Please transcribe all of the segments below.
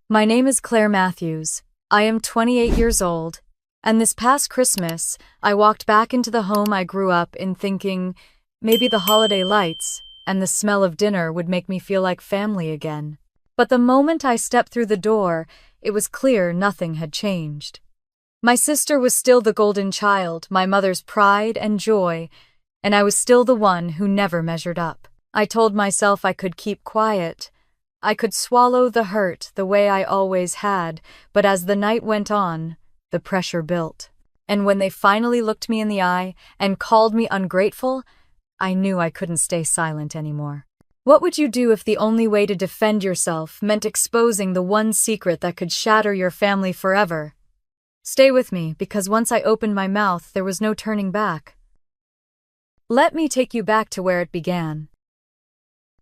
My name is Claire Matthews. I am 28 years old, and this past Christmas, I walked back into the home I grew up in thinking maybe the holiday lights and the smell of dinner would make me feel like family again. But the moment I stepped through the door, it was clear nothing had changed. My sister was still the golden child, my mother's pride and joy, and I was still the one who never measured up. I told myself I could keep quiet. I could swallow the hurt the way I always had, but as the night went on, the pressure built. And when they finally looked me in the eye and called me ungrateful, I knew I couldn't stay silent anymore. What would you do if the only way to defend yourself meant exposing the one secret that could shatter your family forever? Stay with me, because once I opened my mouth, there was no turning back. Let me take you back to where it began.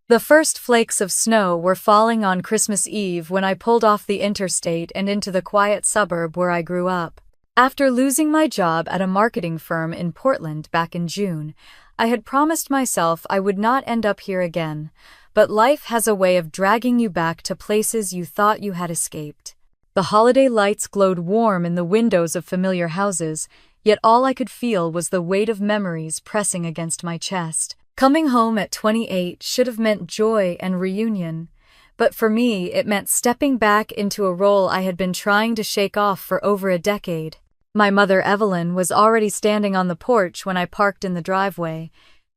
The first flakes of snow were falling on Christmas Eve when I pulled off the interstate and into the quiet suburb where I grew up. After losing my job at a marketing firm in Portland back in June, I had promised myself I would not end up here again, but life has a way of dragging you back to places you thought you had escaped. The holiday lights glowed warm in the windows of familiar houses, yet all I could feel was the weight of memories pressing against my chest. Coming home at 28 should have meant joy and reunion, but for me it meant stepping back into a role I had been trying to shake off for over a decade. My mother, Evelyn, was already standing on the porch when I parked in the driveway.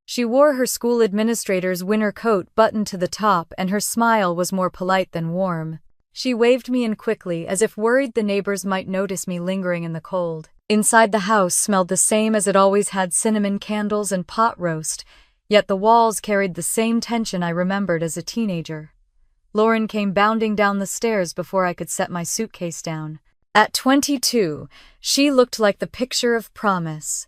She wore her school administrator's winter coat buttoned to the top, and her smile was more polite than warm. She waved me in quickly, as if worried the neighbors might notice me lingering in the cold. Inside the house smelled the same as it always had: cinnamon candles and pot roast, yet the walls carried the same tension I remembered as a teenager. Lauren came bounding down the stairs before I could set my suitcase down. At 22, she looked like the picture of promise.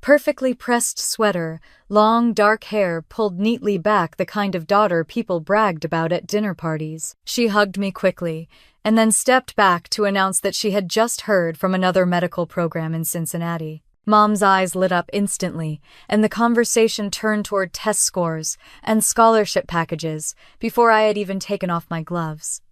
Perfectly pressed sweater, long dark hair pulled neatly back, the kind of daughter people bragged about at dinner parties. She hugged me quickly, and then stepped back to announce that she had just heard from another medical program in Cincinnati. Mom's eyes lit up instantly, and the conversation turned toward test scores and scholarship packages before I had even taken off my gloves.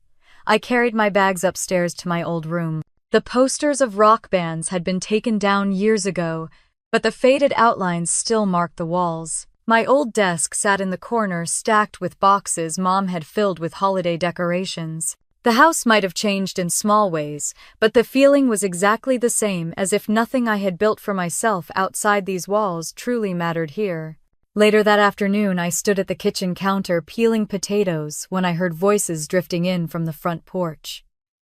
I carried my bags upstairs to my old room. The posters of rock bands had been taken down years ago, but the faded outlines still marked the walls. My old desk sat in the corner, stacked with boxes Mom had filled with holiday decorations. The house might have changed in small ways, but the feeling was exactly the same, as if nothing I had built for myself outside these walls truly mattered here. Later that afternoon, I stood at the kitchen counter peeling potatoes when I heard voices drifting in from the front porch.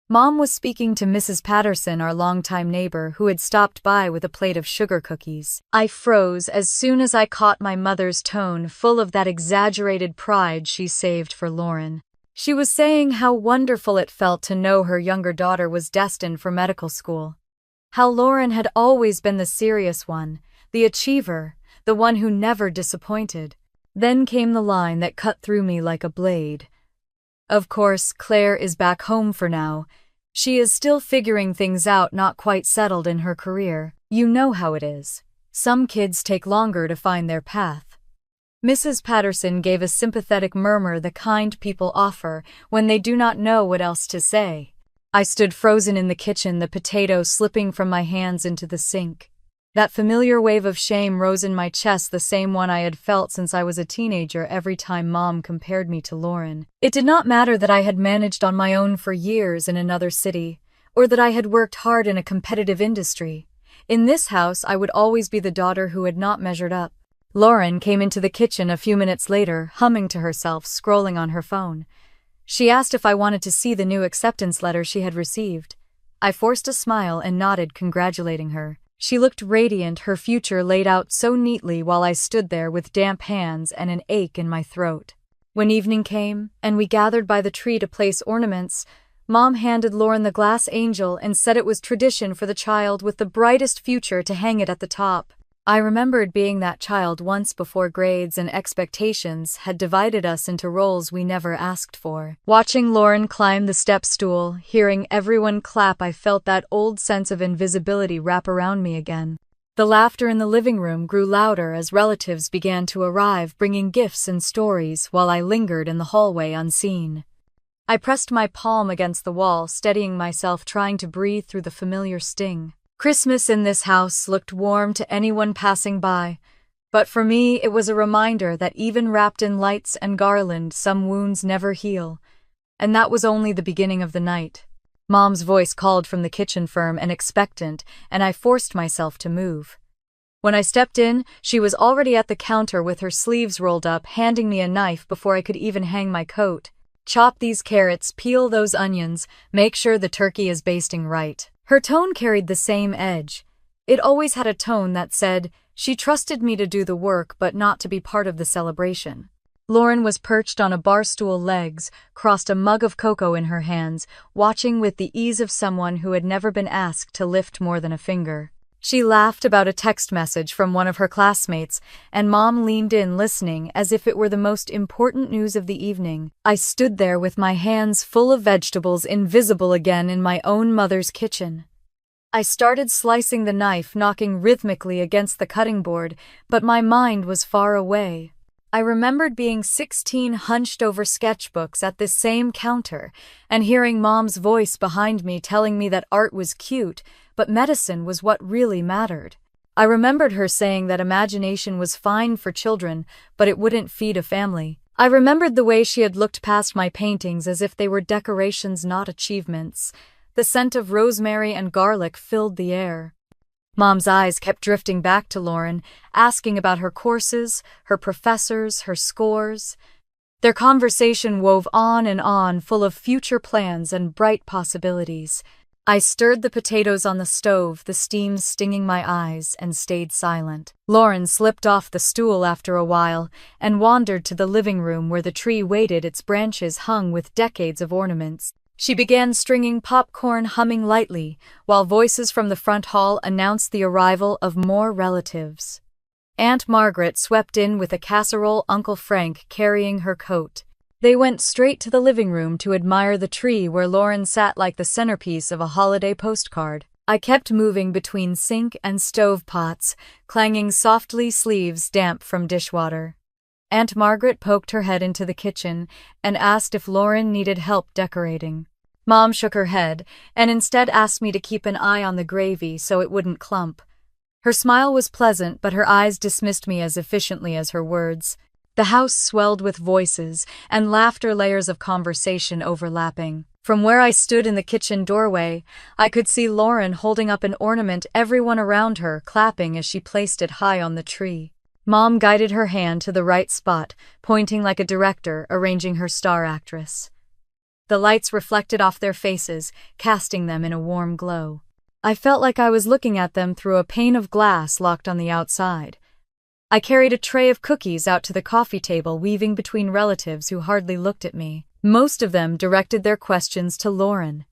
Mom was speaking to Mrs. Patterson, our longtime neighbor, who had stopped by with a plate of sugar cookies. I froze as soon as I caught my mother's tone, full of that exaggerated pride she saved for Lauren. She was saying how wonderful it felt to know her younger daughter was destined for medical school. How Lauren had always been the serious one, the achiever, the one who never disappointed. Then came the line that cut through me like a blade. Of course, Claire is back home for now. She is still figuring things out, not quite settled in her career. You know how it is. Some kids take longer to find their path. Mrs. Patterson gave a sympathetic murmur, the kind people offer when they do not know what else to say. I stood frozen in the kitchen, the potato slipping from my hands into the sink. That familiar wave of shame rose in my chest, the same one I had felt since I was a teenager every time Mom compared me to Lauren. It did not matter that I had managed on my own for years in another city, or that I had worked hard in a competitive industry. In this house, I would always be the daughter who had not measured up. Lauren came into the kitchen a few minutes later, humming to herself, scrolling on her phone. She asked if I wanted to see the new acceptance letter she had received. I forced a smile and nodded, congratulating her. She looked radiant, her future laid out so neatly, while I stood there with damp hands and an ache in my throat. When evening came, and we gathered by the tree to place ornaments, Mom handed Lauren the glass angel and said it was tradition for the child with the brightest future to hang it at the top. I remembered being that child once before grades and expectations had divided us into roles we never asked for. Watching Lauren climb the step stool, hearing everyone clap, I felt that old sense of invisibility wrap around me again. The laughter in the living room grew louder as relatives began to arrive, bringing gifts and stories, while I lingered in the hallway unseen. I pressed my palm against the wall, steadying myself, trying to breathe through the familiar sting. Christmas in this house looked warm to anyone passing by, but for me it was a reminder that even wrapped in lights and garland, some wounds never heal. And that was only the beginning of the night. Mom's voice called from the kitchen, firm and expectant, and I forced myself to move. When I stepped in, she was already at the counter with her sleeves rolled up, handing me a knife before I could even hang my coat. "Chop these carrots, peel those onions, make sure the turkey is basting right." Her tone carried the same edge. It always had a tone that said she trusted me to do the work but not to be part of the celebration. Lauren was perched on a bar stool, legs crossed, a mug of cocoa in her hands, watching with the ease of someone who had never been asked to lift more than a finger. She laughed about a text message from one of her classmates, and Mom leaned in, listening as if it were the most important news of the evening. I stood there with my hands full of vegetables, invisible again in my own mother's kitchen. I started slicing the knife, knocking rhythmically against the cutting board, but my mind was far away. I remembered being 16, hunched over sketchbooks at this same counter, and hearing Mom's voice behind me telling me that art was cute, but medicine was what really mattered. I remembered her saying that imagination was fine for children, but it wouldn't feed a family. I remembered the way she had looked past my paintings as if they were decorations, not achievements. The scent of rosemary and garlic filled the air. Mom's eyes kept drifting back to Lauren, asking about her courses, her professors, her scores. Their conversation wove on, full of future plans and bright possibilities. I stirred the potatoes on the stove, the steam stinging my eyes, and stayed silent. Lauren slipped off the stool after a while and wandered to the living room where the tree waited, its branches hung with decades of ornaments. She began stringing popcorn, humming lightly, while voices from the front hall announced the arrival of more relatives. Aunt Margaret swept in with a casserole, Uncle Frank carrying her coat. They went straight to the living room to admire the tree where Lauren sat like the centerpiece of a holiday postcard. I kept moving between sink and stove pots, clanging softly, sleeves damp from dishwater. Aunt Margaret poked her head into the kitchen and asked if Lauren needed help decorating. Mom shook her head and instead asked me to keep an eye on the gravy so it wouldn't clump. Her smile was pleasant, but her eyes dismissed me as efficiently as her words. The house swelled with voices and laughter, layers of conversation overlapping. From where I stood in the kitchen doorway, I could see Lauren holding up an ornament, everyone around her clapping as she placed it high on the tree. Mom guided her hand to the right spot, pointing like a director arranging her star actress. The lights reflected off their faces, casting them in a warm glow. I felt like I was looking at them through a pane of glass locked on the outside. I carried a tray of cookies out to the coffee table, weaving between relatives who hardly looked at me. Most of them directed their questions to Lauren.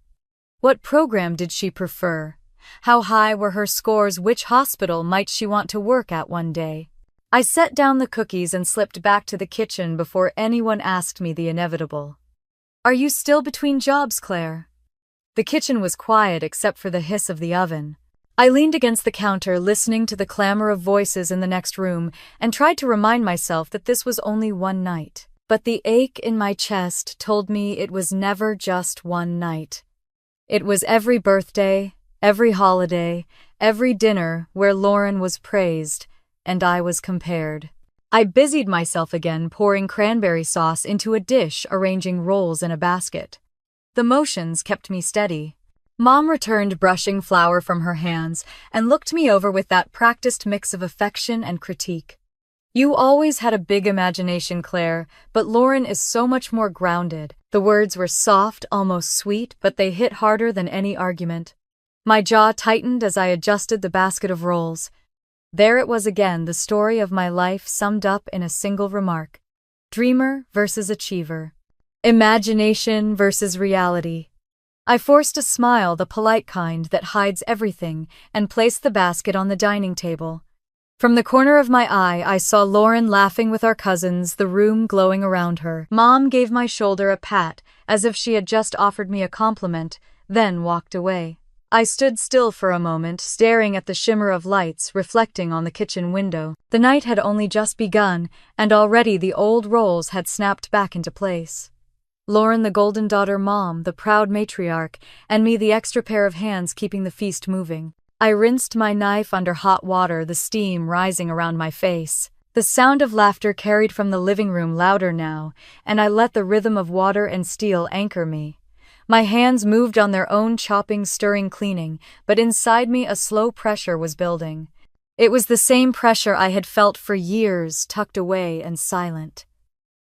What program did she prefer? How high were her scores? Which hospital might she want to work at one day? I set down the cookies and slipped back to the kitchen before anyone asked me the inevitable. "Are you still between jobs, Claire?" The kitchen was quiet except for the hiss of the oven. I leaned against the counter, listening to the clamor of voices in the next room, and tried to remind myself that this was only one night. But the ache in my chest told me it was never just one night. It was every birthday, every holiday, every dinner where Lauren was praised, and I was compared. I busied myself again, pouring cranberry sauce into a dish, arranging rolls in a basket. The motions kept me steady. Mom returned, brushing flour from her hands, and looked me over with that practiced mix of affection and critique. "You always had a big imagination, Claire, but Lauren is so much more grounded." The words were soft, almost sweet, but they hit harder than any argument. My jaw tightened as I adjusted the basket of rolls. There it was again, the story of my life summed up in a single remark. Dreamer versus achiever. Imagination versus reality. I forced a smile, the polite kind that hides everything, and placed the basket on the dining table. From the corner of my eye, I saw Lauren laughing with our cousins, the room glowing around her. Mom gave my shoulder a pat, as if she had just offered me a compliment, then walked away. I stood still for a moment, staring at the shimmer of lights reflecting on the kitchen window. The night had only just begun, and already the old roles had snapped back into place. Lauren the golden daughter, Mom the proud matriarch, and me the extra pair of hands keeping the feast moving. I rinsed my knife under hot water, the steam rising around my face. The sound of laughter carried from the living room louder now, and I let the rhythm of water and steel anchor me. My hands moved on their own, chopping, stirring, cleaning, but inside me a slow pressure was building. It was the same pressure I had felt for years, tucked away and silent.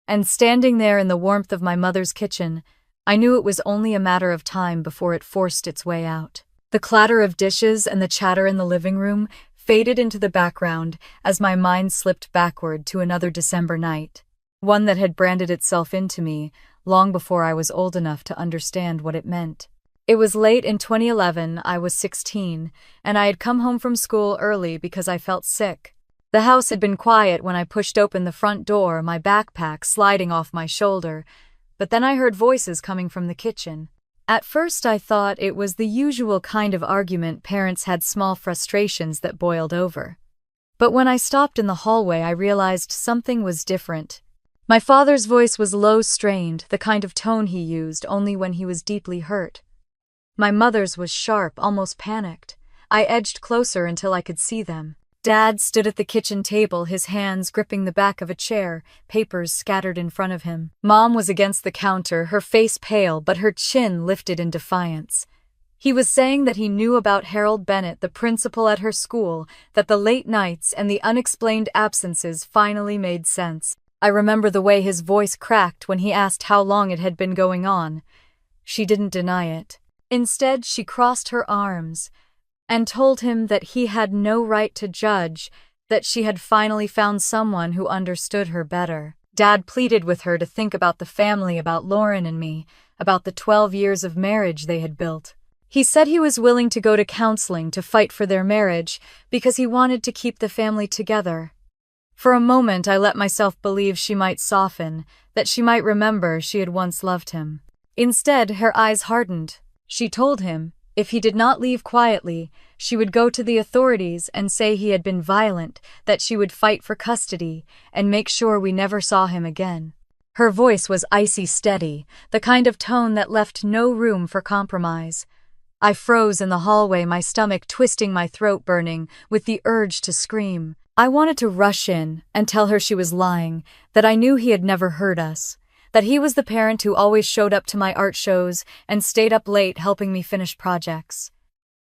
And standing there in the warmth of my mother's kitchen, I knew it was only a matter of time before it forced its way out. The clatter of dishes and the chatter in the living room faded into the background as my mind slipped backward to another December night, one that had branded itself into me long before I was old enough to understand what it meant. It was late in 2011, I was 16, and I had come home from school early because I felt sick. The house had been quiet when I pushed open the front door, my backpack sliding off my shoulder, but then I heard voices coming from the kitchen. At first I thought it was the usual kind of argument parents had, small frustrations that boiled over. But when I stopped in the hallway, I realized something was different. My father's voice was low, strained, the kind of tone he used only when he was deeply hurt. My mother's was sharp, almost panicked. I edged closer until I could see them. Dad stood at the kitchen table, his hands gripping the back of a chair, papers scattered in front of him. Mom was against the counter, her face pale but her chin lifted in defiance. He was saying that he knew about Harold Bennett, the principal at her school, that the late nights and the unexplained absences finally made sense. I remember the way his voice cracked when he asked how long it had been going on. She didn't deny it. Instead, she crossed her arms and told him that he had no right to judge, that she had finally found someone who understood her better. Dad pleaded with her to think about the family, about Lauren and me, about the 12 years of marriage they had built. He said he was willing to go to counseling to fight for their marriage because he wanted to keep the family together. For a moment, I let myself believe she might soften, that she might remember she had once loved him. Instead, her eyes hardened. She told him, if he did not leave quietly, she would go to the authorities and say he had been violent, that she would fight for custody and make sure we never saw him again. Her voice was icy steady, the kind of tone that left no room for compromise. I froze in the hallway, my stomach twisting, my throat burning, with the urge to scream. I wanted to rush in and tell her she was lying, that I knew he had never hurt us, that he was the parent who always showed up to my art shows and stayed up late helping me finish projects.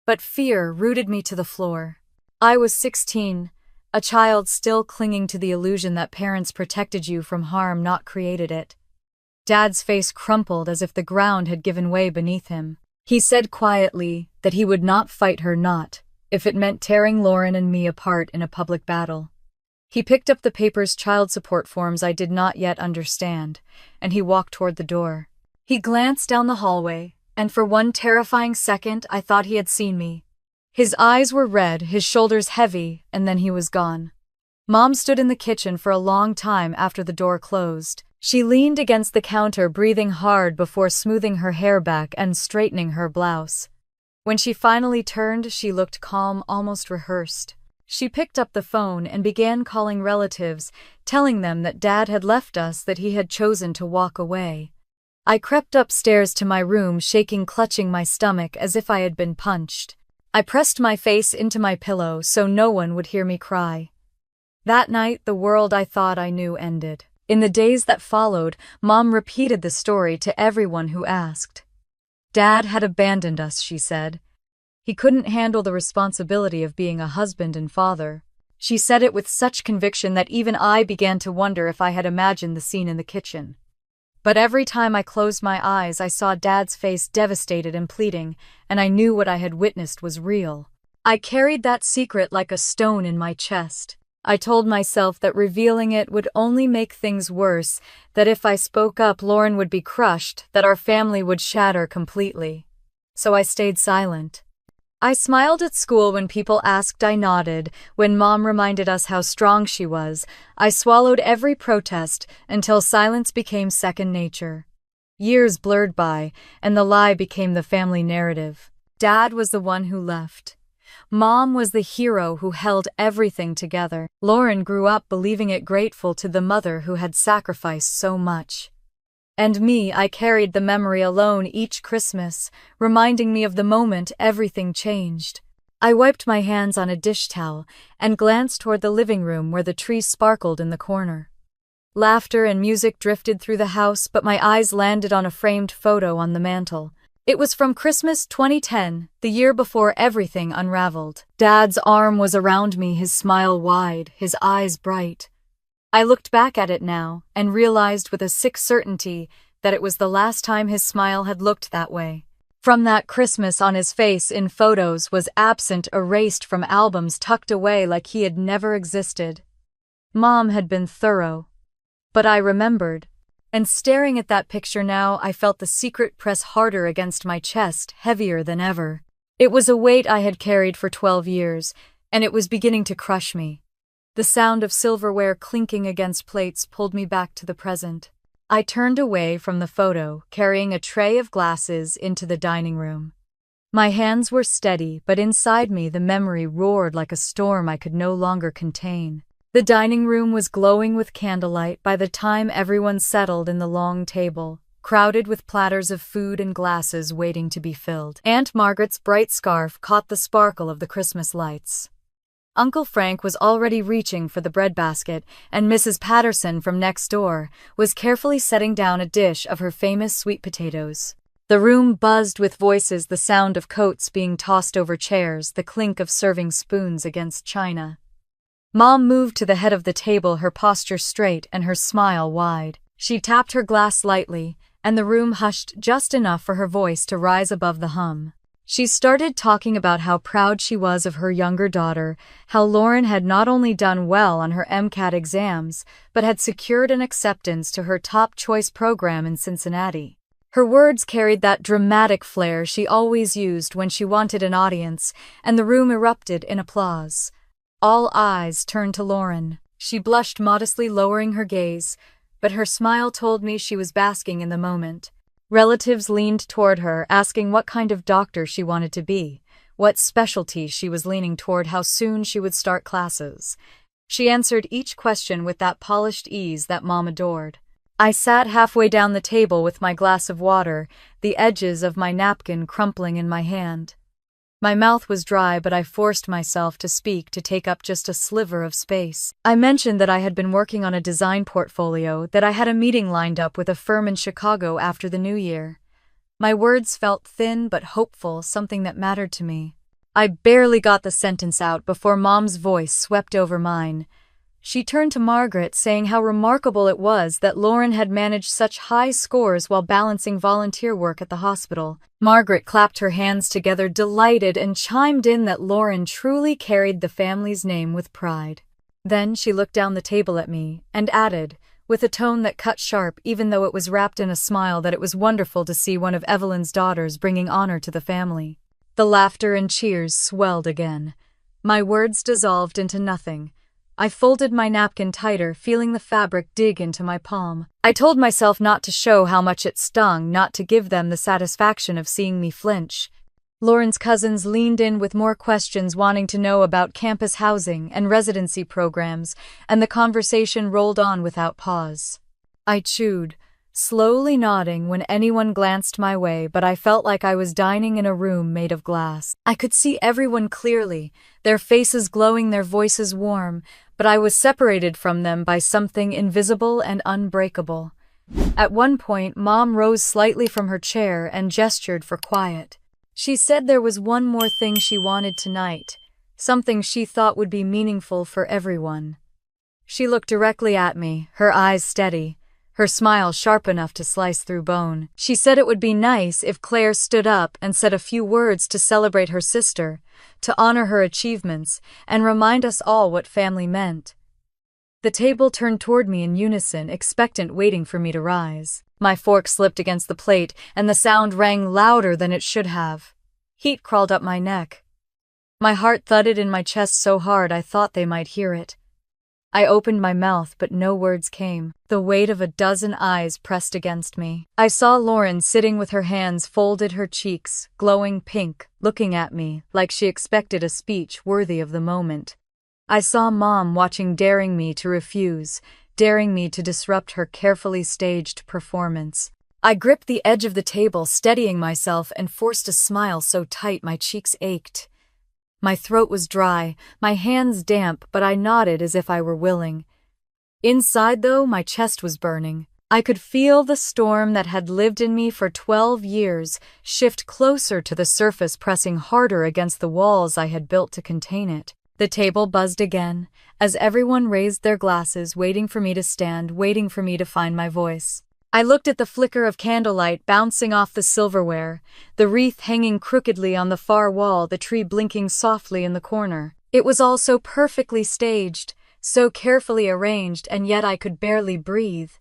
But fear rooted me to the floor. I was 16, a child still clinging to the illusion that parents protected you from harm, not created it. Dad's face crumpled as if the ground had given way beneath him. He said quietly that he would not fight her, not if it meant tearing Lauren and me apart in a public battle. He picked up the paper's child support forms I did not yet understand, and he walked toward the door. He glanced down the hallway, and for one terrifying second I thought he had seen me. His eyes were red, his shoulders heavy, and then he was gone. Mom stood in the kitchen for a long time after the door closed. She leaned against the counter, breathing hard before smoothing her hair back and straightening her blouse. When she finally turned, she looked calm, almost rehearsed. She picked up the phone and began calling relatives, telling them that Dad had left us, that he had chosen to walk away. I crept upstairs to my room, shaking, clutching my stomach as if I had been punched. I pressed my face into my pillow so no one would hear me cry. That night, the world I thought I knew ended. In the days that followed, Mom repeated the story to everyone who asked. Dad had abandoned us, she said. He couldn't handle the responsibility of being a husband and father. She said it with such conviction that even I began to wonder if I had imagined the scene in the kitchen. But every time I closed my eyes, I saw Dad's face, devastated and pleading, and I knew what I had witnessed was real. I carried that secret like a stone in my chest. I told myself that revealing it would only make things worse, that if I spoke up, Lauren would be crushed, that our family would shatter completely. So I stayed silent. I smiled at school when people asked, I nodded. When Mom reminded us how strong she was, I swallowed every protest until silence became second nature. Years blurred by, and the lie became the family narrative. Dad was the one who left. Mom was the hero who held everything together. Lauren grew up believing it, grateful to the mother who had sacrificed so much. And me, I carried the memory alone each Christmas, reminding me of the moment everything changed. I wiped my hands on a dish towel and glanced toward the living room where the tree sparkled in the corner. Laughter and music drifted through the house, but my eyes landed on a framed photo on the mantel. It was from Christmas 2010, the year before everything unraveled. Dad's arm was around me, his smile wide, his eyes bright. I looked back at it now and realized with a sick certainty that it was the last time his smile had looked that way. From that Christmas on his face in photos was absent, erased from albums, tucked away like he had never existed. Mom had been thorough. But I remembered, and staring at that picture now, I felt the secret press harder against my chest, heavier than ever. It was a weight I had carried for 12 years, and it was beginning to crush me. The sound of silverware clinking against plates pulled me back to the present. I turned away from the photo, carrying a tray of glasses into the dining room. My hands were steady, but inside me the memory roared like a storm I could no longer contain. The dining room was glowing with candlelight by the time everyone settled in the long table, crowded with platters of food and glasses waiting to be filled. Aunt Margaret's bright scarf caught the sparkle of the Christmas lights. Uncle Frank was already reaching for the breadbasket, and Mrs. Patterson from next door was carefully setting down a dish of her famous sweet potatoes. The room buzzed with voices, the sound of coats being tossed over chairs, the clink of serving spoons against china. Mom moved to the head of the table, her posture straight and her smile wide. She tapped her glass lightly, and the room hushed just enough for her voice to rise above the hum. She started talking about how proud she was of her younger daughter, how Lauren had not only done well on her MCAT exams, but had secured an acceptance to her top choice program in Cincinnati. Her words carried that dramatic flair she always used when she wanted an audience, and the room erupted in applause. All eyes turned to Lauren. She blushed modestly, lowering her gaze, but her smile told me she was basking in the moment. Relatives leaned toward her, asking what kind of doctor she wanted to be, what specialty she was leaning toward, how soon she would start classes. She answered each question with that polished ease that Mom adored. I sat halfway down the table with my glass of water, the edges of my napkin crumpling in my hand. My mouth was dry, but I forced myself to speak, to take up just a sliver of space. I mentioned that I had been working on a design portfolio, that I had a meeting lined up with a firm in Chicago after the new year. My words felt thin but hopeful, something that mattered to me. I barely got the sentence out before Mom's voice swept over mine. She turned to Margaret, saying how remarkable it was that Lauren had managed such high scores while balancing volunteer work at the hospital. Margaret clapped her hands together, delighted, and chimed in that Lauren truly carried the family's name with pride. Then she looked down the table at me and added, with a tone that cut sharp even though it was wrapped in a smile, that it was wonderful to see one of Evelyn's daughters bringing honor to the family. The laughter and cheers swelled again. My words dissolved into nothing. I folded my napkin tighter, feeling the fabric dig into my palm. I told myself not to show how much it stung, not to give them the satisfaction of seeing me flinch. Lauren's cousins leaned in with more questions, wanting to know about campus housing and residency programs, and the conversation rolled on without pause. I chewed, slowly nodding when anyone glanced my way, but I felt like I was dining in a room made of glass. I could see everyone clearly, their faces glowing, their voices warm, but I was separated from them by something invisible and unbreakable. At one point, Mom rose slightly from her chair and gestured for quiet. She said there was one more thing she wanted tonight, something she thought would be meaningful for everyone. She looked directly at me, her eyes steady, her smile sharp enough to slice through bone. She said it would be nice if Claire stood up and said a few words to celebrate her sister, to honor her achievements, and remind us all what family meant. The table turned toward me in unison, expectant, waiting for me to rise. My fork slipped against the plate, and the sound rang louder than it should have. Heat crawled up my neck. My heart thudded in my chest so hard I thought they might hear it. I opened my mouth, but no words came. The weight of a dozen eyes pressed against me. I saw Lauren sitting with her hands folded, her cheeks glowing pink, looking at me like she expected a speech worthy of the moment. I saw Mom watching, daring me to refuse, daring me to disrupt her carefully staged performance. I gripped the edge of the table, steadying myself, and forced a smile so tight my cheeks ached. My throat was dry, my hands damp, but I nodded as if I were willing. Inside, though, my chest was burning. I could feel the storm that had lived in me for 12 years shift closer to the surface, pressing harder against the walls I had built to contain it. The table buzzed again, as everyone raised their glasses, waiting for me to stand, waiting for me to find my voice. I looked at the flicker of candlelight bouncing off the silverware, the wreath hanging crookedly on the far wall, the tree blinking softly in the corner. It was all so perfectly staged, so carefully arranged, and yet I could barely breathe.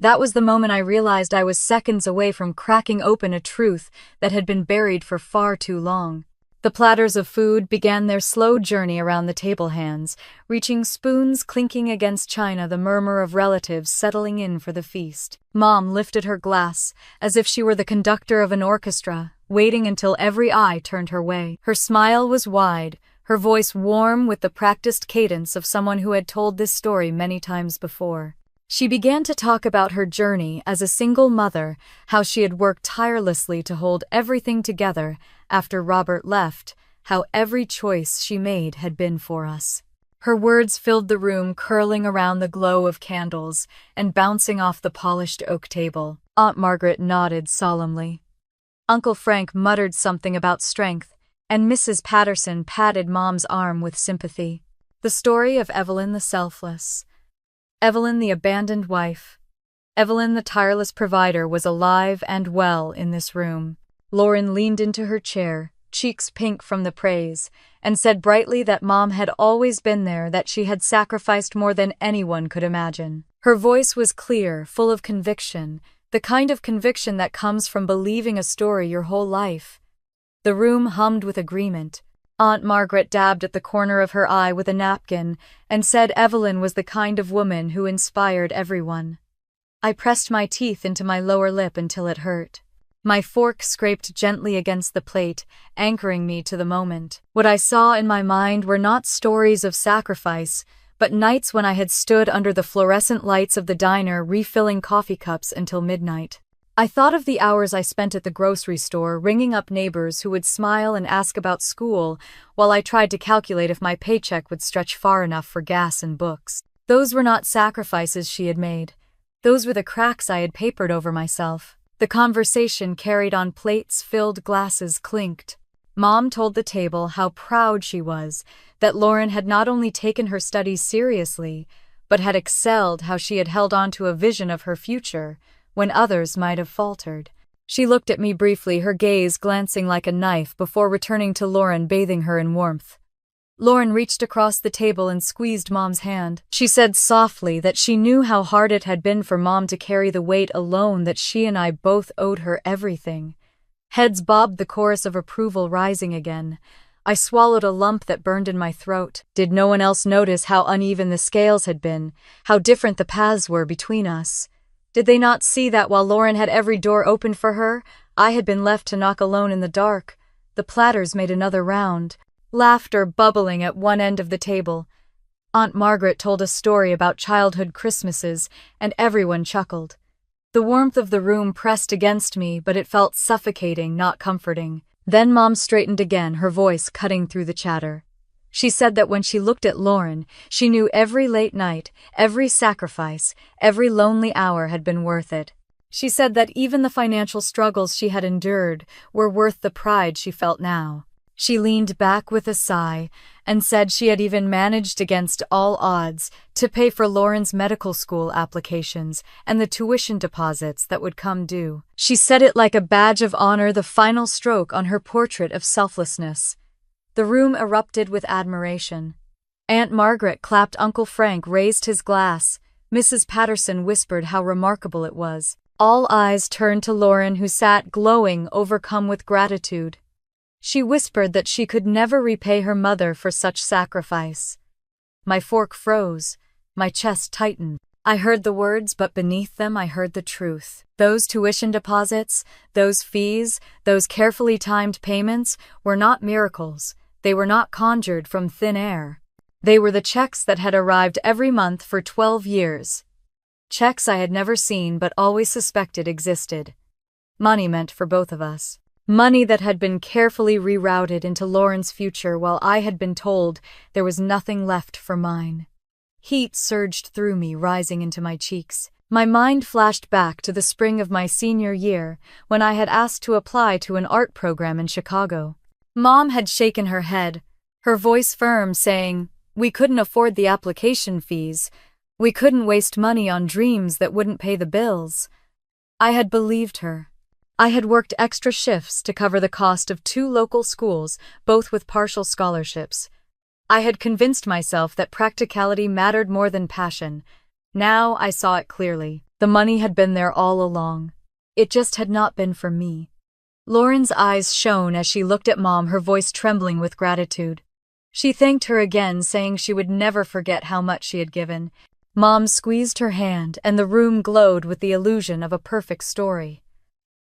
That was the moment I realized I was seconds away from cracking open a truth that had been buried for far too long. The platters of food began their slow journey around the table, hands reaching spoons clinking against china, the murmur of relatives settling in for the feast. Mom lifted her glass, as if she were the conductor of an orchestra, waiting until every eye turned her way. Her smile was wide, her voice warm with the practiced cadence of someone who had told this story many times before. She began to talk about her journey as a single mother, how she had worked tirelessly to hold everything together after Robert left, how every choice she made had been for us. Her words filled the room, curling around the glow of candles and bouncing off the polished oak table. Aunt Margaret nodded solemnly. Uncle Frank muttered something about strength, and Mrs. Patterson patted Mom's arm with sympathy. The story of Evelyn the selfless, Evelyn the abandoned wife, Evelyn the tireless provider was alive and well in this room. Lauren leaned into her chair, cheeks pink from the praise, and said brightly that Mom had always been there, that she had sacrificed more than anyone could imagine. Her voice was clear, full of conviction, the kind of conviction that comes from believing a story your whole life. The room hummed with agreement. Aunt Margaret dabbed at the corner of her eye with a napkin and said Evelyn was the kind of woman who inspired everyone. I pressed my teeth into my lower lip until it hurt. My fork scraped gently against the plate, anchoring me to the moment. What I saw in my mind were not stories of sacrifice, but nights when I had stood under the fluorescent lights of the diner refilling coffee cups until midnight. I thought of the hours I spent at the grocery store ringing up neighbors who would smile and ask about school while I tried to calculate if my paycheck would stretch far enough for gas and books. Those were not sacrifices she had made. Those were the cracks I had papered over myself. The conversation carried on, plates filled, glasses clinked. Mom told the table how proud she was that Lauren had not only taken her studies seriously, but had excelled, how she had held on to a vision of her future when others might have faltered. She looked at me briefly, her gaze glancing like a knife, before returning to Lauren, bathing her in warmth. Lauren reached across the table and squeezed Mom's hand. She said softly that she knew how hard it had been for Mom to carry the weight alone, that she and I both owed her everything. Heads bobbed, the chorus of approval rising again. I swallowed a lump that burned in my throat. Did no one else notice how uneven the scales had been, how different the paths were between us? Did they not see that while Lauren had every door open for her, I had been left to knock alone in the dark? The platters made another round, laughter bubbling at one end of the table. Aunt Margaret told a story about childhood Christmases, and everyone chuckled. The warmth of the room pressed against me, but it felt suffocating, not comforting. Then Mom straightened again, her voice cutting through the chatter. She said that when she looked at Lauren, she knew every late night, every sacrifice, every lonely hour had been worth it. She said that even the financial struggles she had endured were worth the pride she felt now. She leaned back with a sigh and said she had even managed against all odds to pay for Lauren's medical school applications and the tuition deposits that would come due. She said it like a badge of honor, the final stroke on her portrait of selflessness. The room erupted with admiration. Aunt Margaret clapped, Uncle Frank raised his glass, Mrs. Patterson whispered how remarkable it was. All eyes turned to Lauren, who sat glowing, overcome with gratitude. She whispered that she could never repay her mother for such sacrifice. My fork froze, my chest tightened. I heard the words, but beneath them I heard the truth. Those tuition deposits, those fees, those carefully timed payments were not miracles. They were not conjured from thin air. They were the checks that had arrived every month for 12 years, checks I had never seen but always suspected existed. Money meant for both of us. Money that had been carefully rerouted into Lauren's future while I had been told there was nothing left for mine. Heat surged through me, rising into my cheeks. My mind flashed back to the spring of my senior year when I had asked to apply to an art program in Chicago. Mom had shaken her head, her voice firm, saying, "We couldn't afford the application fees. We couldn't waste money on dreams that wouldn't pay the bills." I had believed her. I had worked extra shifts to cover the cost of 2 local schools, both with partial scholarships. I had convinced myself that practicality mattered more than passion. Now I saw it clearly. The money had been there all along. It just had not been for me. Lauren's eyes shone as she looked at Mom, her voice trembling with gratitude. She thanked her again, saying she would never forget how much she had given. Mom squeezed her hand, and the room glowed with the illusion of a perfect story.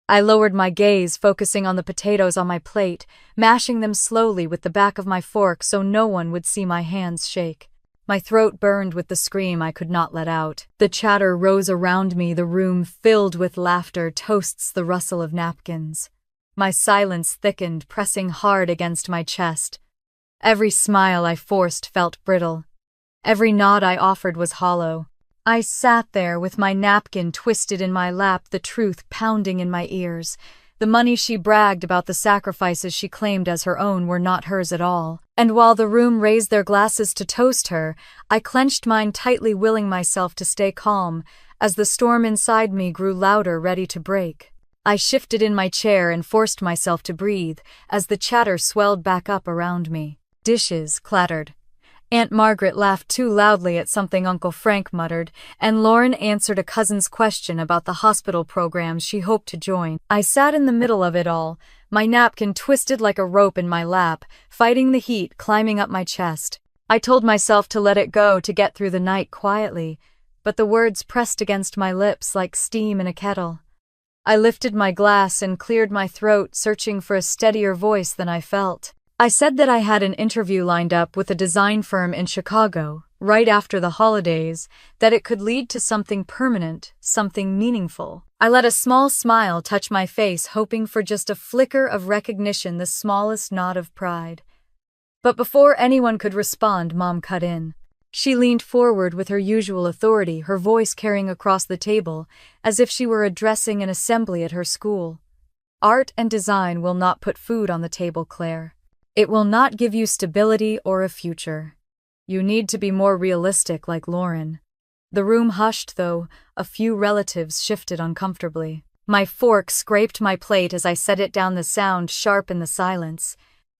I lowered my gaze, focusing on the potatoes on my plate, mashing them slowly with the back of my fork so no one would see my hands shake. My throat burned with the scream I could not let out. The chatter rose around me, the room filled with laughter, toasts, the rustle of napkins. My silence thickened, pressing hard against my chest. Every smile I forced felt brittle. Every nod I offered was hollow. I sat there with my napkin twisted in my lap, the truth pounding in my ears. The money she bragged about, the sacrifices she claimed as her own, were not hers at all. And while the room raised their glasses to toast her, I clenched mine tightly, willing myself to stay calm, as the storm inside me grew louder, ready to break. I shifted in my chair and forced myself to breathe, as the chatter swelled back up around me. Dishes clattered. Aunt Margaret laughed too loudly at something Uncle Frank muttered, and Lauren answered a cousin's question about the hospital programs she hoped to join. I sat in the middle of it all, my napkin twisted like a rope in my lap, fighting the heat climbing up my chest. I told myself to let it go, to get through the night quietly, but the words pressed against my lips like steam in a kettle. I lifted my glass and cleared my throat, searching for a steadier voice than I felt. I said that I had an interview lined up with a design firm in Chicago, right after the holidays, that it could lead to something permanent, something meaningful. I let a small smile touch my face, hoping for just a flicker of recognition, the smallest nod of pride. But before anyone could respond, Mom cut in. She leaned forward with her usual authority, her voice carrying across the table, as if she were addressing an assembly at her school. "Art and design will not put food on the table, Claire. It will not give you stability or a future. You need to be more realistic, like Lauren." The room hushed, though a few relatives shifted uncomfortably. My fork scraped my plate as I set it down, the sound sharp in the silence.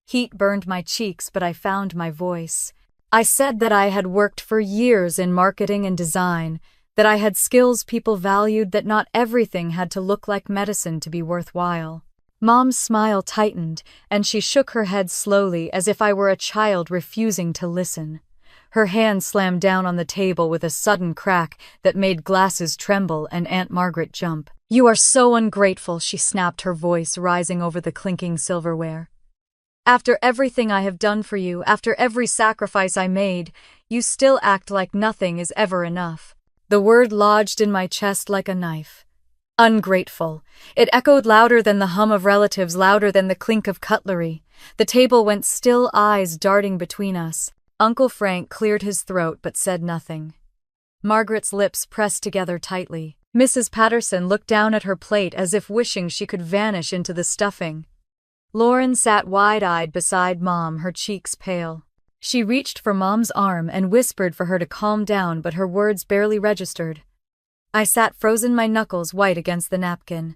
Heat burned my cheeks, but I found my voice. I said that I had worked for years in marketing and design, that I had skills people valued, that not everything had to look like medicine to be worthwhile. Mom's smile tightened, and she shook her head slowly, as if I were a child refusing to listen. Her hand slammed down on the table with a sudden crack that made glasses tremble and Aunt Margaret jump. "You are so ungrateful," she snapped, her voice rising over the clinking silverware. "After everything I have done for you, after every sacrifice I made, you still act like nothing is ever enough." The word lodged in my chest like a knife. Ungrateful. It echoed louder than the hum of relatives, louder than the clink of cutlery. The table went still, eyes darting between us. Uncle Frank cleared his throat but said nothing. Margaret's lips pressed together tightly. Mrs. Patterson looked down at her plate as if wishing she could vanish into the stuffing. Lauren sat wide-eyed beside Mom, her cheeks pale. She reached for Mom's arm and whispered for her to calm down, but her words barely registered. I sat frozen, my knuckles white against the napkin.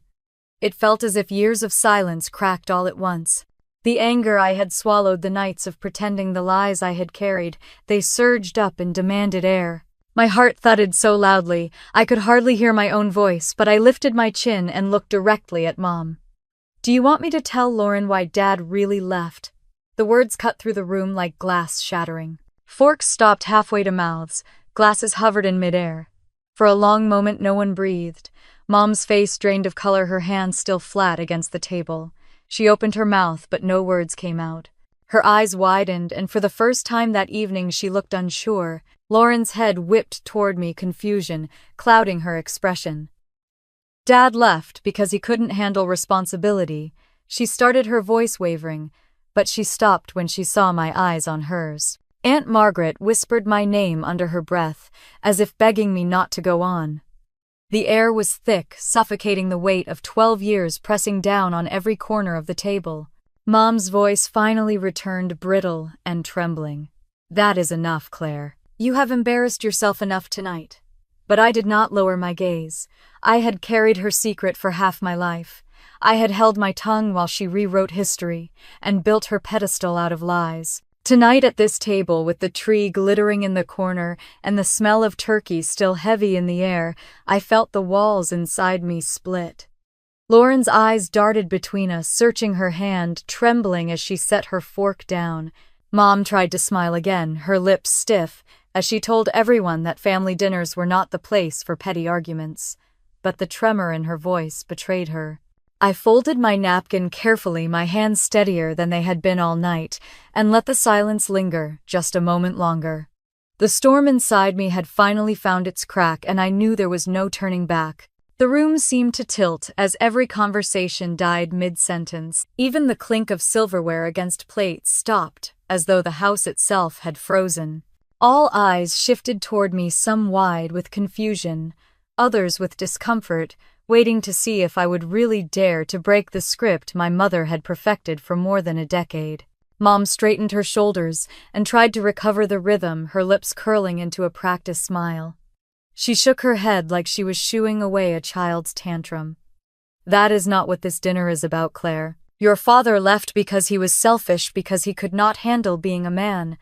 It felt as if years of silence cracked all at once. The anger I had swallowed, the nights of pretending, the lies I had carried, they surged up and demanded air. My heart thudded so loudly, I could hardly hear my own voice, but I lifted my chin and looked directly at Mom. "Do you want me to tell Lauren why Dad really left?" The words cut through the room like glass shattering. Forks stopped halfway to mouths, glasses hovered in midair. For a long moment no one breathed. Mom's face drained of color, her hands still flat against the table. She opened her mouth, but no words came out. Her eyes widened, and for the first time that evening she looked unsure, Lauren's head whipped toward me, confusion clouding her expression. Dad left because he couldn't handle responsibility. She started, her voice wavering, but she stopped when she saw my eyes on hers. Aunt Margaret whispered my name under her breath, as if begging me not to go on. The air was thick, suffocating, the weight of 12 years pressing down on every corner of the table. Mom's voice finally returned, brittle and trembling. That is enough, Claire. You have embarrassed yourself enough tonight. But I did not lower my gaze. I had carried her secret for half my life. I had held my tongue while she rewrote history and built her pedestal out of lies. Tonight at this table, with the tree glittering in the corner and the smell of turkey still heavy in the air, I felt the walls inside me split. Lauren's eyes darted between us, searching her hand, trembling as she set her fork down. Mom tried to smile again, her lips stiff, as she told everyone that family dinners were not the place for petty arguments. But the tremor in her voice betrayed her. I folded my napkin carefully, my hands steadier than they had been all night, and let the silence linger just a moment longer. The storm inside me had finally found its crack, and I knew there was no turning back. The room seemed to tilt as every conversation died mid-sentence. Even the clink of silverware against plates stopped, as though the house itself had frozen. All eyes shifted toward me, some wide with confusion, others with discomfort, waiting to see if I would really dare to break the script my mother had perfected for more than a decade. Mom straightened her shoulders and tried to recover the rhythm, her lips curling into a practiced smile. She shook her head like she was shooing away a child's tantrum. That is not what this dinner is about, Claire. Your father left because he was selfish, because he could not handle being a man.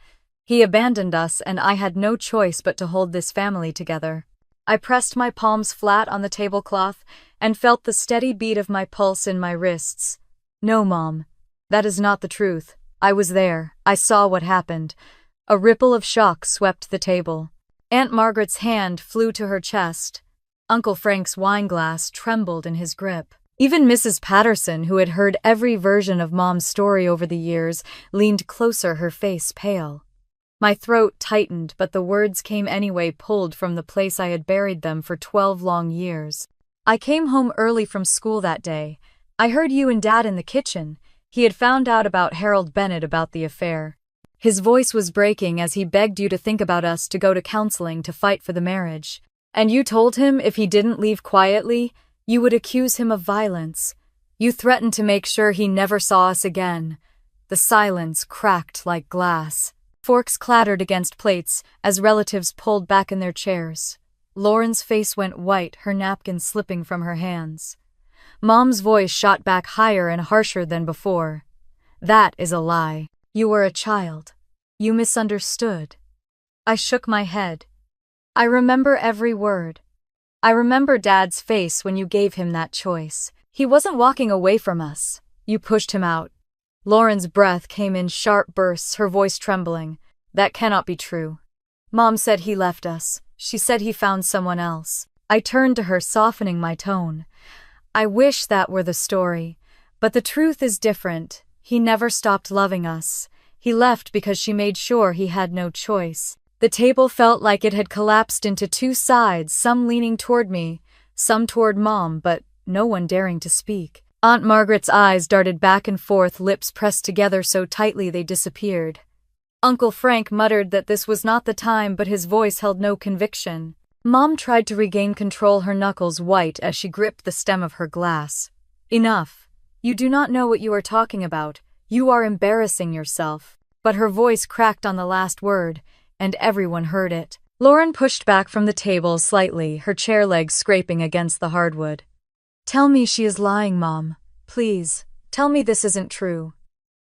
He abandoned us, and I had no choice but to hold this family together. I pressed my palms flat on the tablecloth and felt the steady beat of my pulse in my wrists. No, Mom, that is not the truth. I was there. I saw what happened. A ripple of shock swept the table. Aunt Margaret's hand flew to her chest. Uncle Frank's wineglass trembled in his grip. Even Mrs. Patterson, who had heard every version of Mom's story over the years, leaned closer, her face pale. My throat tightened, but the words came anyway, pulled from the place I had buried them for 12 long years. I came home early from school that day. I heard you and Dad in the kitchen. He had found out about Harold Bennett, about the affair. His voice was breaking as he begged you to think about us, to go to counseling, to fight for the marriage. And you told him if he didn't leave quietly, you would accuse him of violence. You threatened to make sure he never saw us again. The silence cracked like glass. Forks clattered against plates as relatives pulled back in their chairs. Lauren's face went white, her napkin slipping from her hands. Mom's voice shot back, higher and harsher than before. That is a lie. You were a child. You misunderstood. I shook my head. I remember every word. I remember Dad's face when you gave him that choice. He wasn't walking away from us. You pushed him out. Lauren's breath came in sharp bursts, her voice trembling. That cannot be true. Mom said he left us. She said he found someone else. I turned to her, softening my tone. I wish that were the story, but the truth is different. He never stopped loving us. He left because she made sure he had no choice. The table felt like it had collapsed into two sides, some leaning toward me, some toward Mom, but no one daring to speak. Aunt Margaret's eyes darted back and forth, lips pressed together so tightly they disappeared. Uncle Frank muttered that this was not the time, but his voice held no conviction. Mom tried to regain control, her knuckles white as she gripped the stem of her glass. Enough. You do not know what you are talking about. You are embarrassing yourself. But her voice cracked on the last word, and everyone heard it. Lauren pushed back from the table slightly, her chair legs scraping against the hardwood. Tell me she is lying, Mom. Please, tell me this isn't true.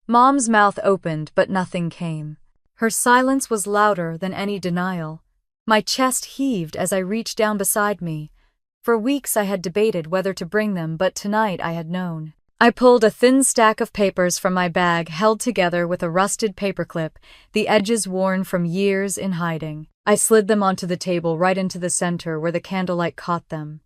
Mom's mouth opened, but nothing came. Her silence was louder than any denial. My chest heaved as I reached down beside me. For weeks I had debated whether to bring them, but tonight I had known. I pulled a thin stack of papers from my bag, held together with a rusted paperclip, the edges worn from years in hiding. I slid them onto the table, right into the center where the candlelight caught them.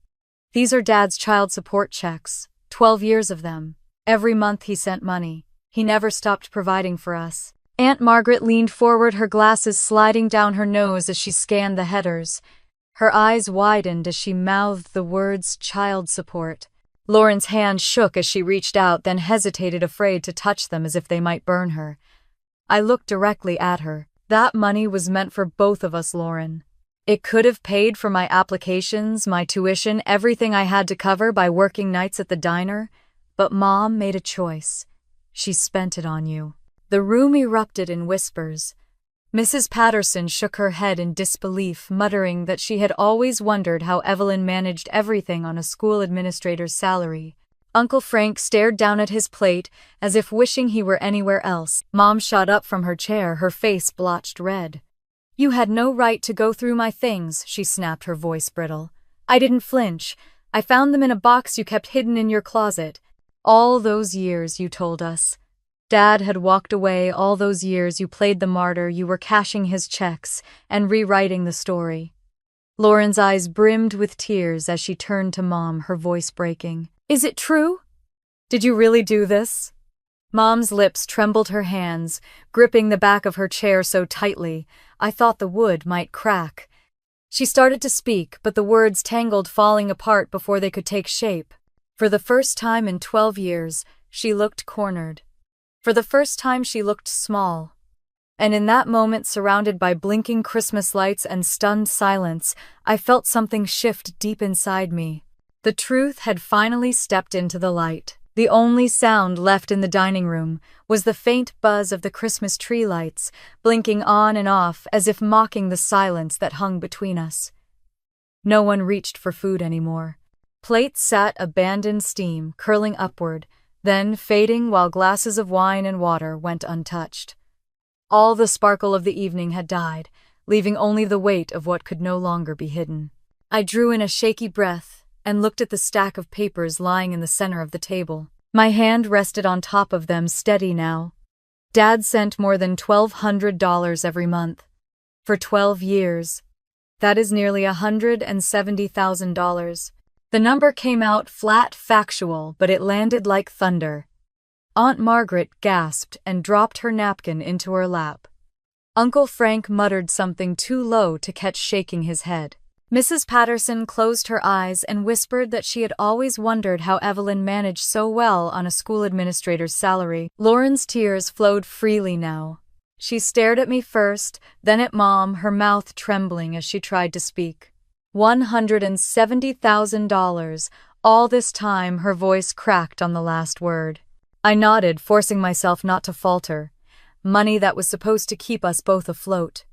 These are Dad's child support checks, 12 years of them. Every month he sent money. He never stopped providing for us. Aunt Margaret leaned forward, her glasses sliding down her nose as she scanned the headers. Her eyes widened as she mouthed the words child support. Lauren's hand shook as she reached out, then hesitated, afraid to touch them as if they might burn her. I looked directly at her. That money was meant for both of us, Lauren. It could have paid for my applications, my tuition, everything I had to cover by working nights at the diner. But Mom made a choice. She spent it on you. The room erupted in whispers. Mrs. Patterson shook her head in disbelief, muttering that she had always wondered how Evelyn managed everything on a school administrator's salary. Uncle Frank stared down at his plate as if wishing he were anywhere else. Mom shot up from her chair, her face blotched red. "You had no right to go through my things," she snapped, her voice brittle. "I didn't flinch. I found them in a box you kept hidden in your closet. All those years, you told us. Dad had walked away all those years. You played the martyr. You were cashing his checks and rewriting the story." Lauren's eyes brimmed with tears as she turned to Mom, her voice breaking. "Is it true? Did you really do this?" Mom's lips trembled, her hands gripping the back of her chair so tightly I thought the wood might crack. She started to speak, but the words tangled, falling apart before they could take shape. For the first time in 12 years, she looked cornered. For the first time, she looked small. And in that moment, surrounded by blinking Christmas lights and stunned silence, I felt something shift deep inside me. The truth had finally stepped into the light. The only sound left in the dining room was the faint buzz of the Christmas tree lights, blinking on and off as if mocking the silence that hung between us. No one reached for food anymore. Plates sat abandoned, steam curling upward, then fading while glasses of wine and water went untouched. All the sparkle of the evening had died, leaving only the weight of what could no longer be hidden. I drew in a shaky breath and looked at the stack of papers lying in the center of the table. My hand rested on top of them, steady now. Dad sent more than $1,200 every month. For 12 years. That is nearly $170,000. The number came out flat, factual, but it landed like thunder. Aunt Margaret gasped and dropped her napkin into her lap. Uncle Frank muttered something too low to catch, shaking his head. Mrs. Patterson closed her eyes and whispered that she had always wondered how Evelyn managed so well on a school administrator's salary. Lauren's tears flowed freely now. She stared at me first, then at Mom, her mouth trembling as she tried to speak. $170,000. All this time, her voice cracked on the last word. I nodded, forcing myself not to falter. Money that was supposed to keep us both afloat.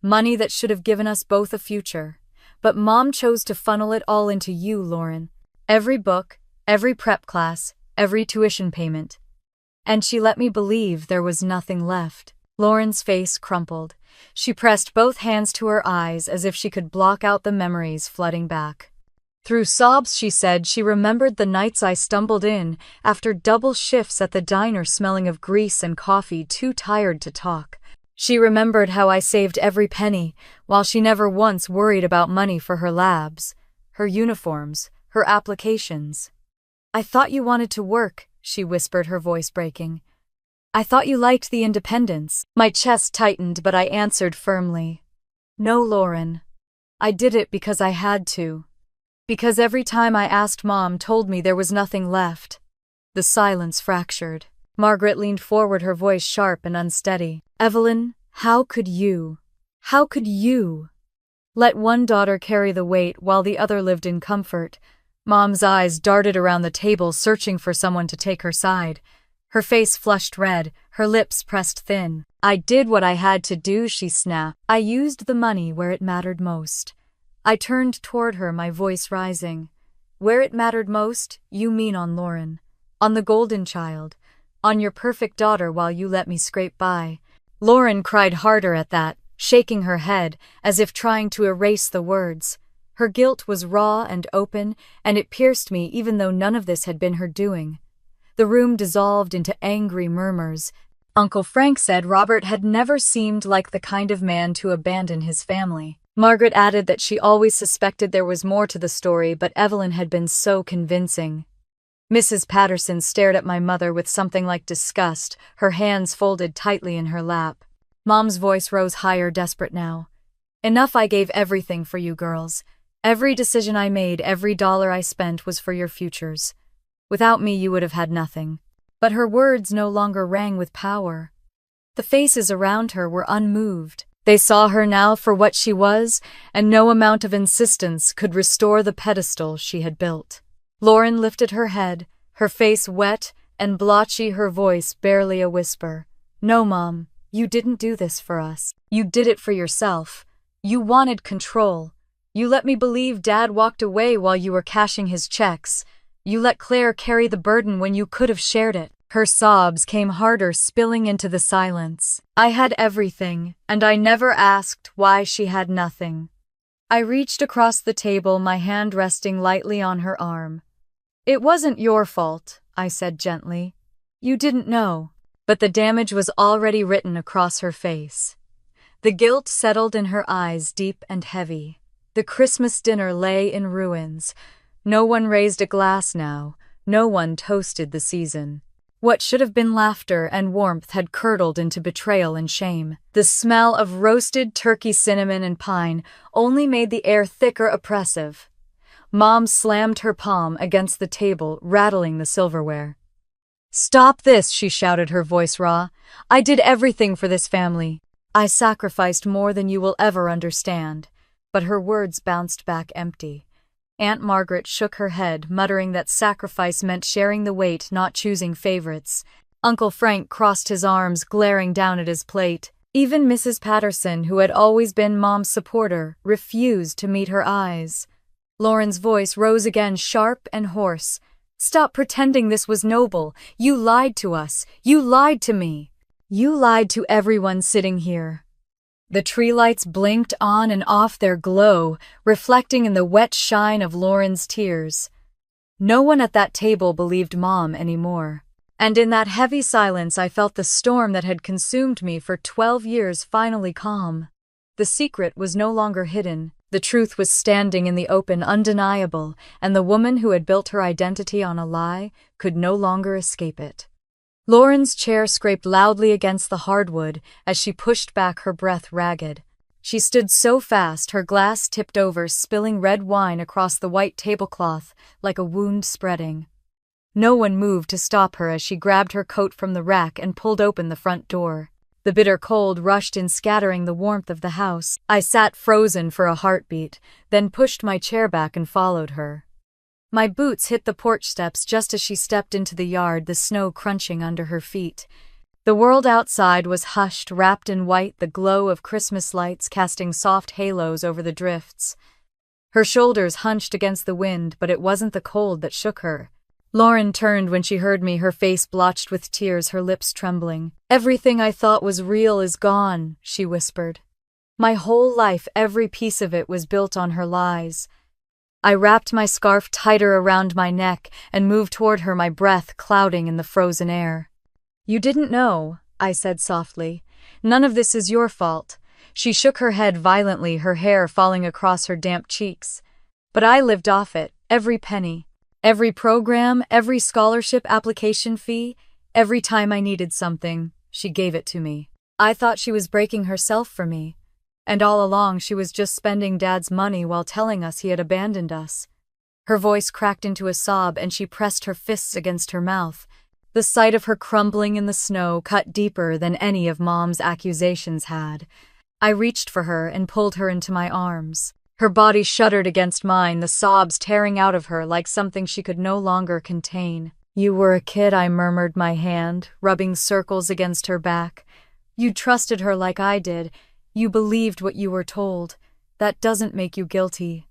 Money that should have given us both a future. But Mom chose to funnel it all into you, Lauren. Every book, every prep class, every tuition payment. And she let me believe there was nothing left. Lauren's face crumpled. She pressed both hands to her eyes as if she could block out the memories flooding back. Through sobs, she said she remembered the nights I stumbled in after double shifts at the diner, smelling of grease and coffee, too tired to talk. She remembered how I saved every penny, while she never once worried about money for her labs, her uniforms, her applications. "I thought you wanted to work," she whispered, her voice breaking. "I thought you liked the independence." My chest tightened, but I answered firmly. "No, Lauren. I did it because I had to. Because every time I asked, Mom told me there was nothing left." The silence fractured. Margaret leaned forward, her voice sharp and unsteady. "Evelyn, how could you? How could you let one daughter carry the weight while the other lived in comfort?" Mom's eyes darted around the table, searching for someone to take her side. Her face flushed red, her lips pressed thin. "I did what I had to do," she snapped. "I used the money where it mattered most." I turned toward her, my voice rising. "Where it mattered most, you mean on Lauren. On the golden child. On your perfect daughter, while you let me scrape by." Lauren cried harder at that, shaking her head as if trying to erase the words. Her guilt was raw and open, and it pierced me even though none of this had been her doing. The room dissolved into angry murmurs. Uncle Frank said Robert had never seemed like the kind of man to abandon his family. Margaret added that she always suspected there was more to the story, but Evelyn had been so convincing. Mrs. Patterson stared at my mother with something like disgust, her hands folded tightly in her lap. Mom's voice rose higher, desperate now. Enough, I gave everything for you girls. Every decision I made, every dollar I spent was for your futures. Without me, you would have had nothing. But her words no longer rang with power. The faces around her were unmoved. They saw her now for what she was, and no amount of insistence could restore the pedestal she had built. Lauren lifted her head, her face wet and blotchy, her voice barely a whisper. No, Mom, you didn't do this for us. You did it for yourself. You wanted control. You let me believe Dad walked away while you were cashing his checks. You let Claire carry the burden when you could have shared it. Her sobs came harder, spilling into the silence. I had everything, and I never asked why she had nothing. I reached across the table, my hand resting lightly on her arm. It wasn't your fault, I said gently. You didn't know. But the damage was already written across her face. The guilt settled in her eyes, deep and heavy. The Christmas dinner lay in ruins. No one raised a glass now. No one toasted the season. What should have been laughter and warmth had curdled into betrayal and shame. The smell of roasted turkey, cinnamon, and pine only made the air thicker, oppressive. Mom slammed her palm against the table, rattling the silverware. Stop this, she shouted, her voice raw. I did everything for this family. I sacrificed more than you will ever understand. But her words bounced back empty. Aunt Margaret shook her head, muttering that sacrifice meant sharing the weight, not choosing favorites. Uncle Frank crossed his arms, glaring down at his plate. Even Mrs. Patterson, who had always been Mom's supporter, refused to meet her eyes. Lauren's voice rose again, sharp and hoarse. Stop pretending this was noble. You lied to us. You lied to me. You lied to everyone sitting here. The tree lights blinked on and off, their glow reflecting in the wet shine of Lauren's tears. No one at that table believed Mom anymore. And in that heavy silence I felt the storm that had consumed me for 12 years finally calm. The secret was no longer hidden. The truth was standing in the open, undeniable, and the woman who had built her identity on a lie could no longer escape it. Lauren's chair scraped loudly against the hardwood as she pushed back, her breath ragged. She stood so fast, her glass tipped over, spilling red wine across the white tablecloth like a wound spreading. No one moved to stop her as she grabbed her coat from the rack and pulled open the front door. The bitter cold rushed in, scattering the warmth of the house. I sat frozen for a heartbeat, then pushed my chair back and followed her. My boots hit the porch steps just as she stepped into the yard, the snow crunching under her feet. The world outside was hushed, wrapped in white, the glow of Christmas lights casting soft halos over the drifts. Her shoulders hunched against the wind, but it wasn't the cold that shook her. Lauren turned when she heard me, her face blotched with tears, her lips trembling. Everything I thought was real is gone, she whispered. My whole life, every piece of it, was built on her lies. I wrapped my scarf tighter around my neck and moved toward her, my breath clouding in the frozen air. You didn't know, I said softly. None of this is your fault. She shook her head violently, her hair falling across her damp cheeks. But I lived off it, every penny. Every program, every scholarship application fee, every time I needed something, she gave it to me. I thought she was breaking herself for me. And all along she was just spending Dad's money while telling us he had abandoned us. Her voice cracked into a sob and she pressed her fists against her mouth. The sight of her crumbling in the snow cut deeper than any of Mom's accusations had. I reached for her and pulled her into my arms. Her body shuddered against mine, the sobs tearing out of her like something she could no longer contain. You were a kid, I murmured, my hand rubbing circles against her back. You trusted her like I did. You believed what you were told. That doesn't make you guilty.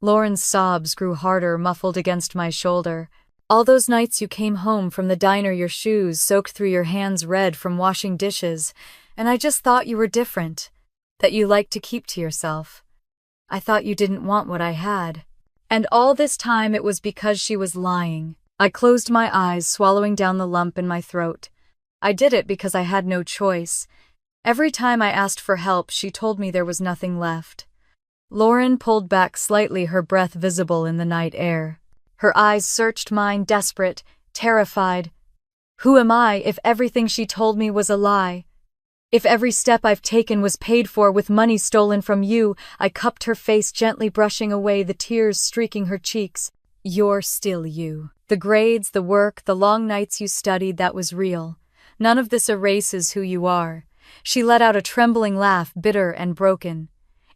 Lauren's sobs grew harder, muffled against my shoulder. All those nights you came home from the diner, your shoes soaked through, your hands red from washing dishes, and I just thought you were different, that you liked to keep to yourself. I thought you didn't want what I had. And all this time it was because she was lying. I closed my eyes, swallowing down the lump in my throat. I did it because I had no choice. Every time I asked for help, she told me there was nothing left. Lauren pulled back slightly, her breath visible in the night air. Her eyes searched mine, desperate, terrified. Who am I if everything she told me was a lie? If every step I've taken was paid for with money stolen from you? I cupped her face, gently brushing away the tears streaking her cheeks. You're still you. The grades, the work, the long nights you studied, that was real. None of this erases who you are. She let out a trembling laugh, bitter and broken.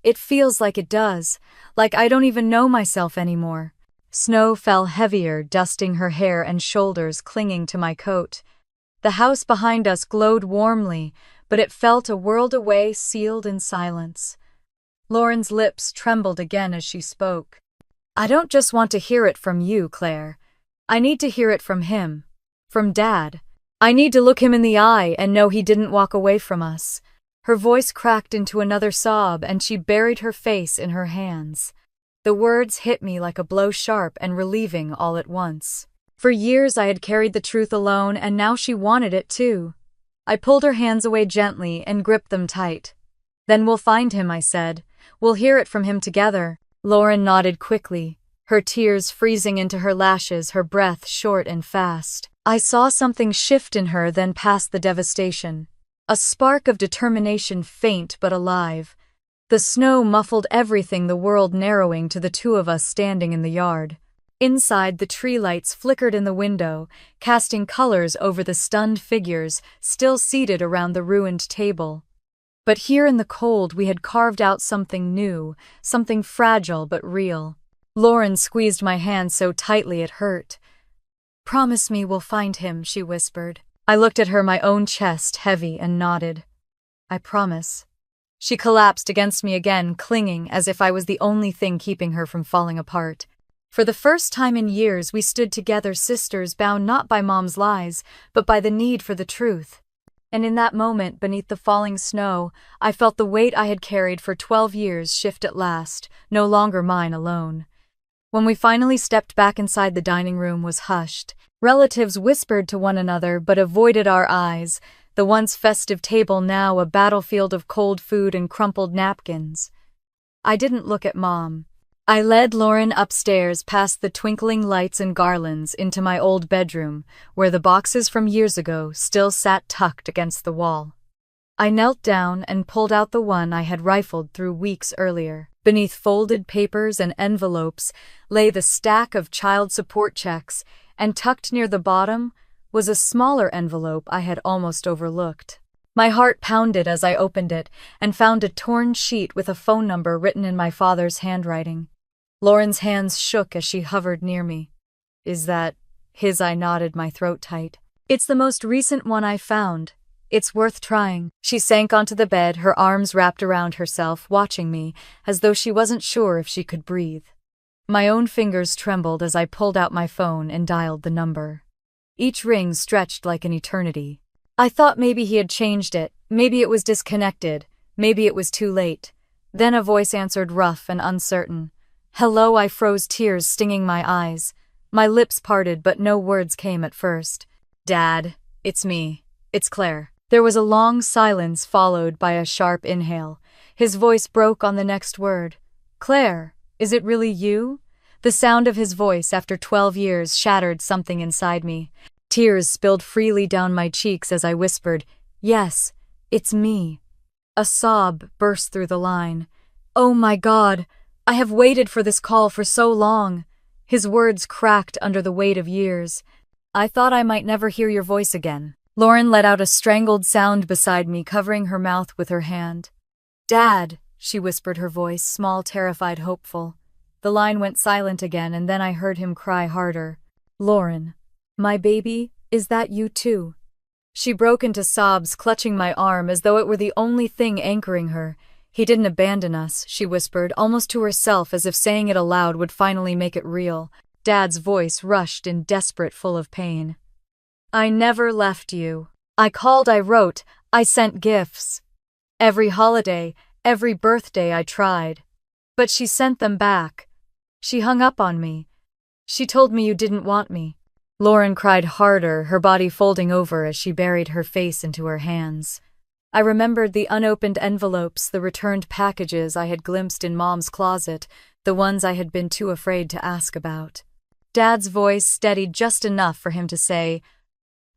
It feels like it does, like I don't even know myself anymore. Snow fell heavier, dusting her hair and shoulders, clinging to my coat. The house behind us glowed warmly, but it felt a world away, sealed in silence. Lauren's lips trembled again as she spoke. I don't just want to hear it from you, Claire. I need to hear it from him. From Dad. I need to look him in the eye and know he didn't walk away from us. Her voice cracked into another sob, and she buried her face in her hands. The words hit me like a blow, sharp and relieving all at once. For years I had carried the truth alone, and now she wanted it too. I pulled her hands away gently and gripped them tight. Then we'll find him, I said. We'll hear it from him together. Lauren nodded quickly, her tears freezing into her lashes, her breath short and fast. I saw something shift in her, then past the devastation. A spark of determination, faint but alive. The snow muffled everything, the world narrowing to the two of us standing in the yard. Inside, the tree lights flickered in the window, casting colors over the stunned figures still seated around the ruined table. But here in the cold we had carved out something new, something fragile but real. Lauren squeezed my hand so tightly it hurt. Promise me we'll find him, she whispered. I looked at her, my own chest heavy, and nodded. I promise. She collapsed against me again, clinging as if I was the only thing keeping her from falling apart. For the first time in years we stood together, sisters, bound not by Mom's lies, but by the need for the truth. And in that moment, beneath the falling snow, I felt the weight I had carried for 12 years shift at last, no longer mine alone. When we finally stepped back inside, the dining room was hushed. Relatives whispered to one another but avoided our eyes, the once festive table now a battlefield of cold food and crumpled napkins. I didn't look at Mom. I led Lauren upstairs past the twinkling lights and garlands into my old bedroom, where the boxes from years ago still sat tucked against the wall. I knelt down and pulled out the one I had rifled through weeks earlier. Beneath folded papers and envelopes lay the stack of child support checks, and tucked near the bottom was a smaller envelope I had almost overlooked. My heart pounded as I opened it and found a torn sheet with a phone number written in my father's handwriting. Lauren's hands shook as she hovered near me. Is that his? I nodded, my throat tight. It's the most recent one I found. It's worth trying. She sank onto the bed, her arms wrapped around herself, watching me, as though she wasn't sure if she could breathe. My own fingers trembled as I pulled out my phone and dialed the number. Each ring stretched like an eternity. I thought maybe he had changed it, maybe it was disconnected, maybe it was too late. Then a voice answered, rough and uncertain. Hello, I froze, tears stinging my eyes. My lips parted, but no words came at first. Dad, it's me. It's Claire. There was a long silence followed by a sharp inhale. His voice broke on the next word. Claire, is it really you? The sound of his voice after 12 years shattered something inside me. Tears spilled freely down my cheeks as I whispered, Yes, it's me. A sob burst through the line. Oh my God, I have waited for this call for so long. His words cracked under the weight of years. I thought I might never hear your voice again. Lauren let out a strangled sound beside me, covering her mouth with her hand. Dad, she whispered, her voice small, terrified, hopeful. The line went silent again, and then I heard him cry harder. Lauren, my baby, is that you too? She broke into sobs, clutching my arm as though it were the only thing anchoring her. He didn't abandon us, she whispered, almost to herself, as if saying it aloud would finally make it real. Dad's voice rushed in, desperate, full of pain. I never left you. I called, I wrote, I sent gifts. Every holiday, every birthday I tried. But she sent them back. She hung up on me. She told me you didn't want me. Lauren cried harder, her body folding over as she buried her face into her hands. I remembered the unopened envelopes, the returned packages I had glimpsed in Mom's closet, the ones I had been too afraid to ask about. Dad's voice steadied just enough for him to say,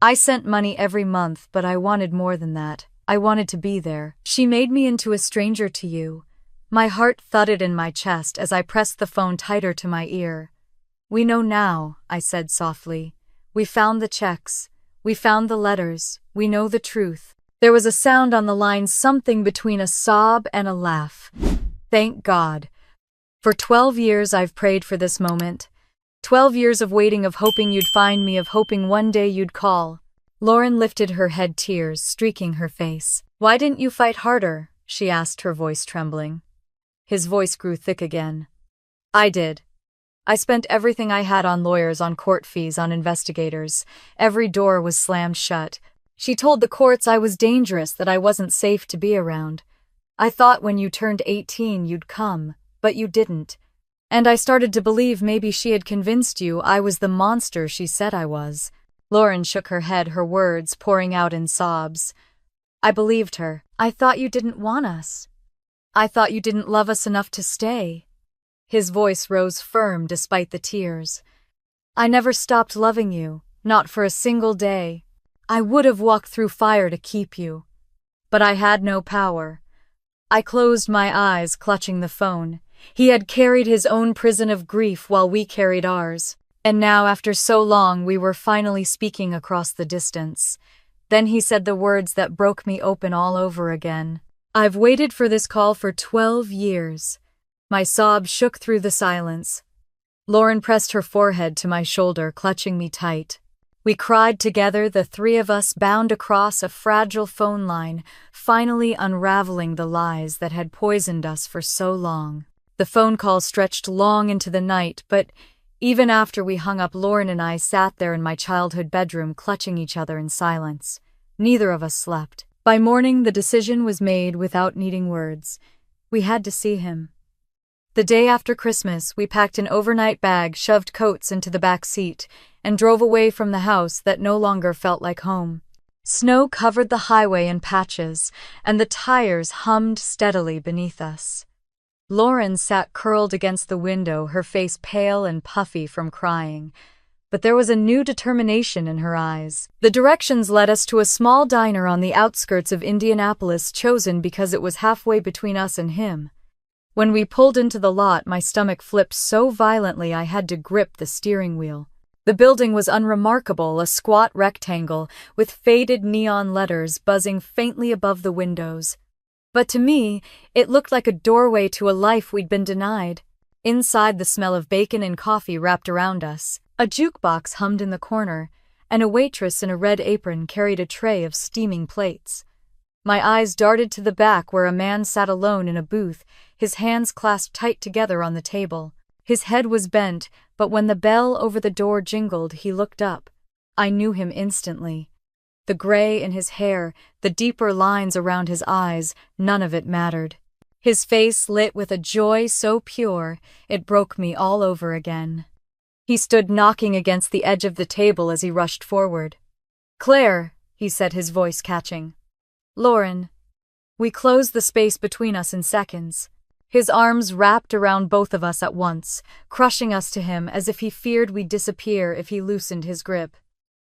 "I sent money every month, but I wanted more than that. I wanted to be there. She made me into a stranger to you." My heart thudded in my chest as I pressed the phone tighter to my ear. "We know now," I said softly. "We found the checks. We found the letters. We know the truth." There was a sound on the line, something between a sob and a laugh. Thank God. For 12 years I've prayed for this moment. 12 years of waiting, of hoping you'd find me, of hoping one day you'd call. Lauren lifted her head, tears streaking her face. "Why didn't you fight harder?" she asked, her voice trembling. His voice grew thick again. "I did. I spent everything I had on lawyers, on court fees, on investigators. Every door was slammed shut. She told the courts I was dangerous, that I wasn't safe to be around. I thought when you turned 18 you'd come, but you didn't. And I started to believe maybe she had convinced you I was the monster she said I was." Lauren shook her head, her words pouring out in sobs. "I believed her. I thought you didn't want us. I thought you didn't love us enough to stay." His voice rose firm despite the tears. "I never stopped loving you, not for a single day. I would have walked through fire to keep you. But I had no power." I closed my eyes, clutching the phone. He had carried his own prison of grief while we carried ours. And now, after so long, we were finally speaking across the distance. Then he said the words that broke me open all over again. "I've waited for this call for 12 years. My sobs shook through the silence. Lauren pressed her forehead to my shoulder, clutching me tight. We cried together, the three of us bound across a fragile phone line, finally unraveling the lies that had poisoned us for so long. The phone call stretched long into the night, but even after we hung up, Lauren and I sat there in my childhood bedroom, clutching each other in silence. Neither of us slept. By morning, the decision was made without needing words. We had to see him. The day after Christmas, we packed an overnight bag, shoved coats into the back seat, and drove away from the house that no longer felt like home. Snow covered the highway in patches, and the tires hummed steadily beneath us. Lauren sat curled against the window, her face pale and puffy from crying. But there was a new determination in her eyes. The directions led us to a small diner on the outskirts of Indianapolis, chosen because it was halfway between us and him. When we pulled into the lot, my stomach flipped so violently I had to grip the steering wheel. The building was unremarkable, a squat rectangle with faded neon letters buzzing faintly above the windows. But to me, it looked like a doorway to a life we'd been denied. Inside, the smell of bacon and coffee wrapped around us. A jukebox hummed in the corner, and a waitress in a red apron carried a tray of steaming plates. My eyes darted to the back, where a man sat alone in a booth, his hands clasped tight together on the table. His head was bent, but when the bell over the door jingled, he looked up. I knew him instantly. The gray in his hair, the deeper lines around his eyes, none of it mattered. His face lit with a joy so pure, it broke me all over again. He stood knocking against the edge of the table as he rushed forward. "Claire," he said, his voice catching. "Lauren." We closed the space between us in seconds. His arms wrapped around both of us at once, crushing us to him as if he feared we'd disappear if he loosened his grip.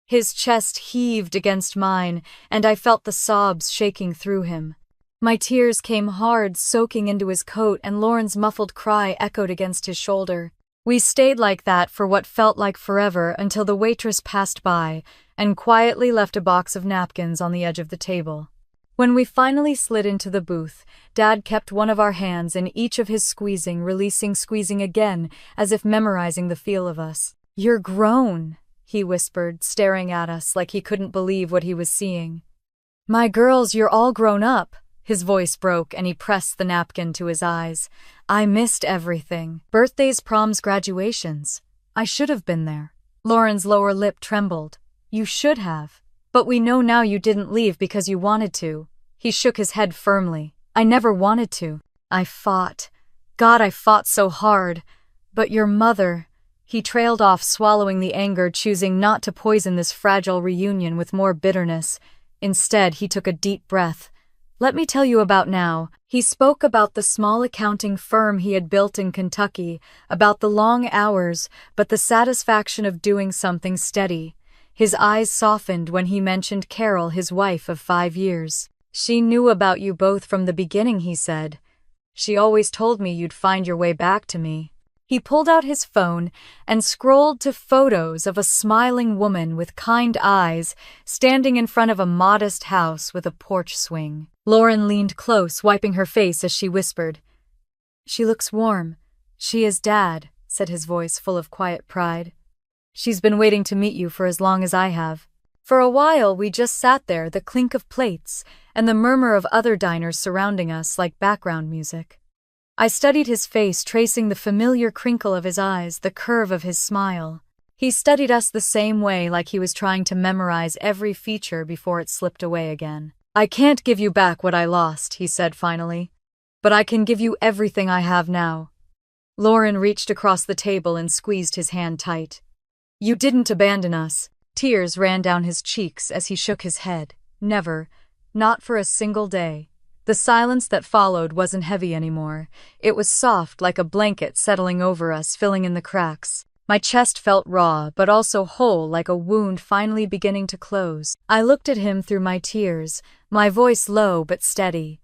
His chest heaved against mine, and I felt the sobs shaking through him. My tears came hard, soaking into his coat, and Lauren's muffled cry echoed against his shoulder. We stayed like that for what felt like forever, until the waitress passed by and quietly left a box of napkins on the edge of the table. When we finally slid into the booth, Dad kept one of our hands in each of his, squeezing, releasing, squeezing again, as if memorizing the feel of us. "You're grown," he whispered, staring at us like he couldn't believe what he was seeing. "My girls, you're all grown up." His voice broke and he pressed the napkin to his eyes. "I missed everything. Birthdays, proms, graduations. I should have been there." Lauren's lower lip trembled. "You should have. But we know now you didn't leave because you wanted to." He shook his head firmly. "I never wanted to. I fought. God, I fought so hard. But your mother..." He trailed off, swallowing the anger, choosing not to poison this fragile reunion with more bitterness. Instead, he took a deep breath. Let me tell you about now. He spoke about the small accounting firm he had built in Kentucky, about the long hours, but the satisfaction of doing something steady. His eyes softened when he mentioned Carol, his wife of 5 years. She knew about you both from the beginning, he said. She always told me you'd find your way back to me. He pulled out his phone and scrolled to photos of a smiling woman with kind eyes standing in front of a modest house with a porch swing. Lauren leaned close, wiping her face as she whispered, "She looks warm. She is Dad," said his voice full of quiet pride. "She's been waiting to meet you for as long as I have." For a while we just sat there, the clink of plates and the murmur of other diners surrounding us like background music. I studied his face, tracing the familiar crinkle of his eyes, the curve of his smile. He studied us the same way, like he was trying to memorize every feature before it slipped away again. "I can't give you back what I lost," he said finally, "but I can give you everything I have now." Lauren reached across the table and squeezed his hand tight. "You didn't abandon us." Tears ran down his cheeks as he shook his head. "Never. Not for a single day." The silence that followed wasn't heavy anymore. It was soft, like a blanket settling over us, filling in the cracks. My chest felt raw, but also whole, like a wound finally beginning to close. I looked at him through my tears, my voice low but steady.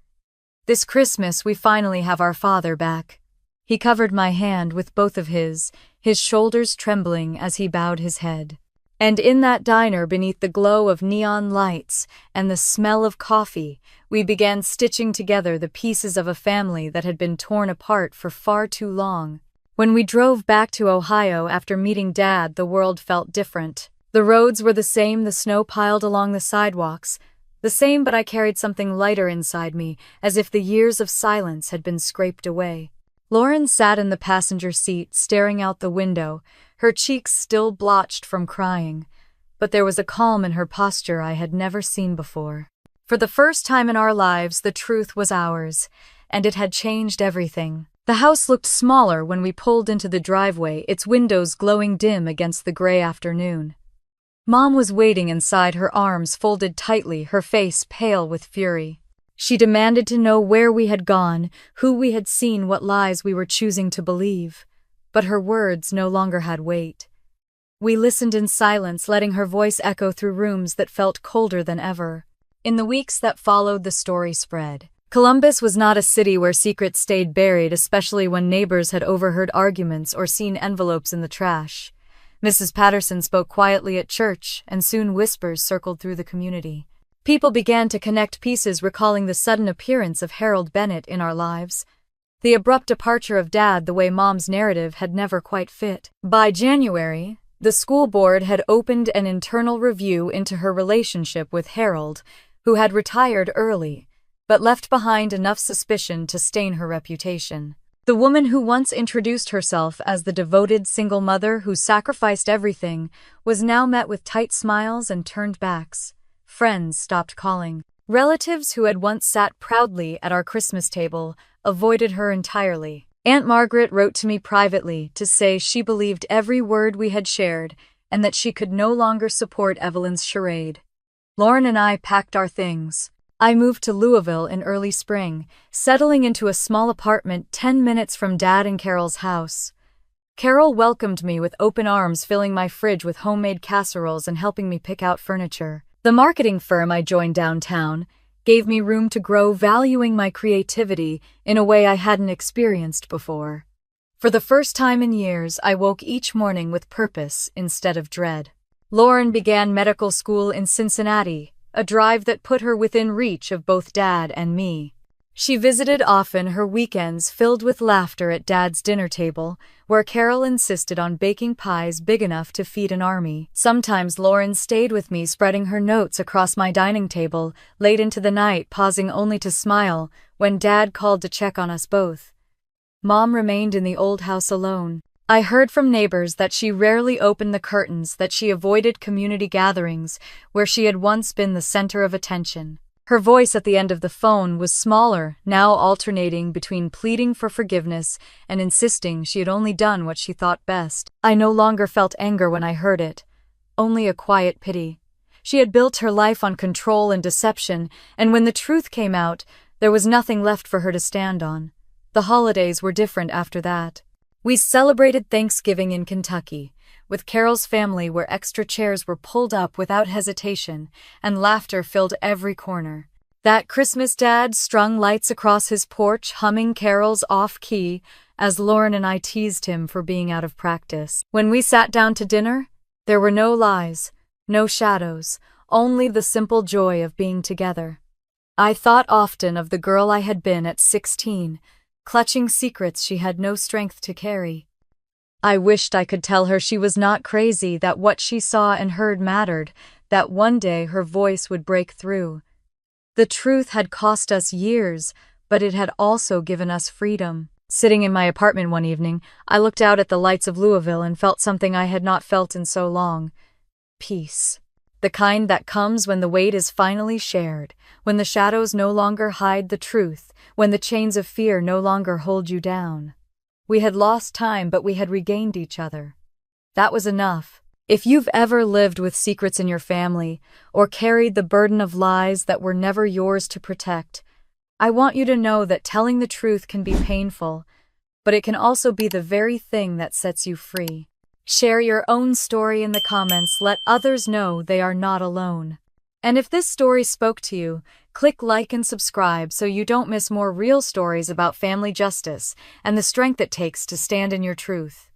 "This Christmas we finally have our father back." He covered my hand with both of his shoulders trembling as he bowed his head. And in that diner, beneath the glow of neon lights and the smell of coffee, we began stitching together the pieces of a family that had been torn apart for far too long. When we drove back to Ohio after meeting Dad, the world felt different. The roads were the same, the snow piled along the sidewalks. The same, but I carried something lighter inside me, as if the years of silence had been scraped away. Lauren sat in the passenger seat, staring out the window, her cheeks still blotched from crying, but there was a calm in her posture I had never seen before. For the first time in our lives, the truth was ours, and it had changed everything. The house looked smaller when we pulled into the driveway, its windows glowing dim against the gray afternoon. Mom was waiting inside, her arms folded tightly, her face pale with fury. She demanded to know where we had gone, who we had seen, what lies we were choosing to believe. But her words no longer had weight. We listened in silence, letting her voice echo through rooms that felt colder than ever. In the weeks that followed, the story spread. Columbus was not a city where secrets stayed buried, especially when neighbors had overheard arguments or seen envelopes in the trash. Mrs. Patterson spoke quietly at church, and soon whispers circled through the community. People began to connect pieces, recalling the sudden appearance of Harold Bennett in our lives. The abrupt departure of Dad, the way Mom's narrative had never quite fit. By January, the school board had opened an internal review into her relationship with Harold, who had retired early, but left behind enough suspicion to stain her reputation. The woman who once introduced herself as the devoted single mother who sacrificed everything was now met with tight smiles and turned backs. Friends stopped calling. Relatives who had once sat proudly at our Christmas table avoided her entirely. Aunt Margaret wrote to me privately to say she believed every word we had shared and that she could no longer support Evelyn's charade. Lauren and I packed our things. I moved to Louisville in early spring, settling into a small apartment 10 minutes from Dad and Carol's house. Carol welcomed me with open arms, filling my fridge with homemade casseroles and helping me pick out furniture. The marketing firm I joined downtown gave me room to grow, valuing my creativity in a way I hadn't experienced before. For the first time in years, I woke each morning with purpose instead of dread. Lauren began medical school in Cincinnati, a drive that put her within reach of both Dad and me. She visited often, her weekends filled with laughter at Dad's dinner table, where Carol insisted on baking pies big enough to feed an army. Sometimes Lauren stayed with me, spreading her notes across my dining table, late into the night, pausing only to smile when Dad called to check on us both. Mom remained in the old house alone. I heard from neighbors that she rarely opened the curtains, that she avoided community gatherings where she had once been the center of attention. Her voice at the end of the phone was smaller, now alternating between pleading for forgiveness and insisting she had only done what she thought best. I no longer felt anger when I heard it, only a quiet pity. She had built her life on control and deception, and when the truth came out, there was nothing left for her to stand on. The holidays were different after that. We celebrated Thanksgiving in Kentucky, with Carol's family, where extra chairs were pulled up without hesitation, and laughter filled every corner. That Christmas, Dad strung lights across his porch, humming carols off-key, as Lauren and I teased him for being out of practice. When we sat down to dinner, there were no lies, no shadows, only the simple joy of being together. I thought often of the girl I had been at 16, clutching secrets she had no strength to carry. I wished I could tell her she was not crazy, that what she saw and heard mattered, that one day her voice would break through. The truth had cost us years, but it had also given us freedom. Sitting in my apartment one evening, I looked out at the lights of Louisville and felt something I had not felt in so long. Peace. The kind that comes when the weight is finally shared, when the shadows no longer hide the truth, when the chains of fear no longer hold you down. We had lost time, but we had regained each other. That was enough. If you've ever lived with secrets in your family, or carried the burden of lies that were never yours to protect, I want you to know that telling the truth can be painful, but it can also be the very thing that sets you free. Share your own story in the comments. Let others know they are not alone. And if this story spoke to you, click like and subscribe so you don't miss more real stories about family justice and the strength it takes to stand in your truth.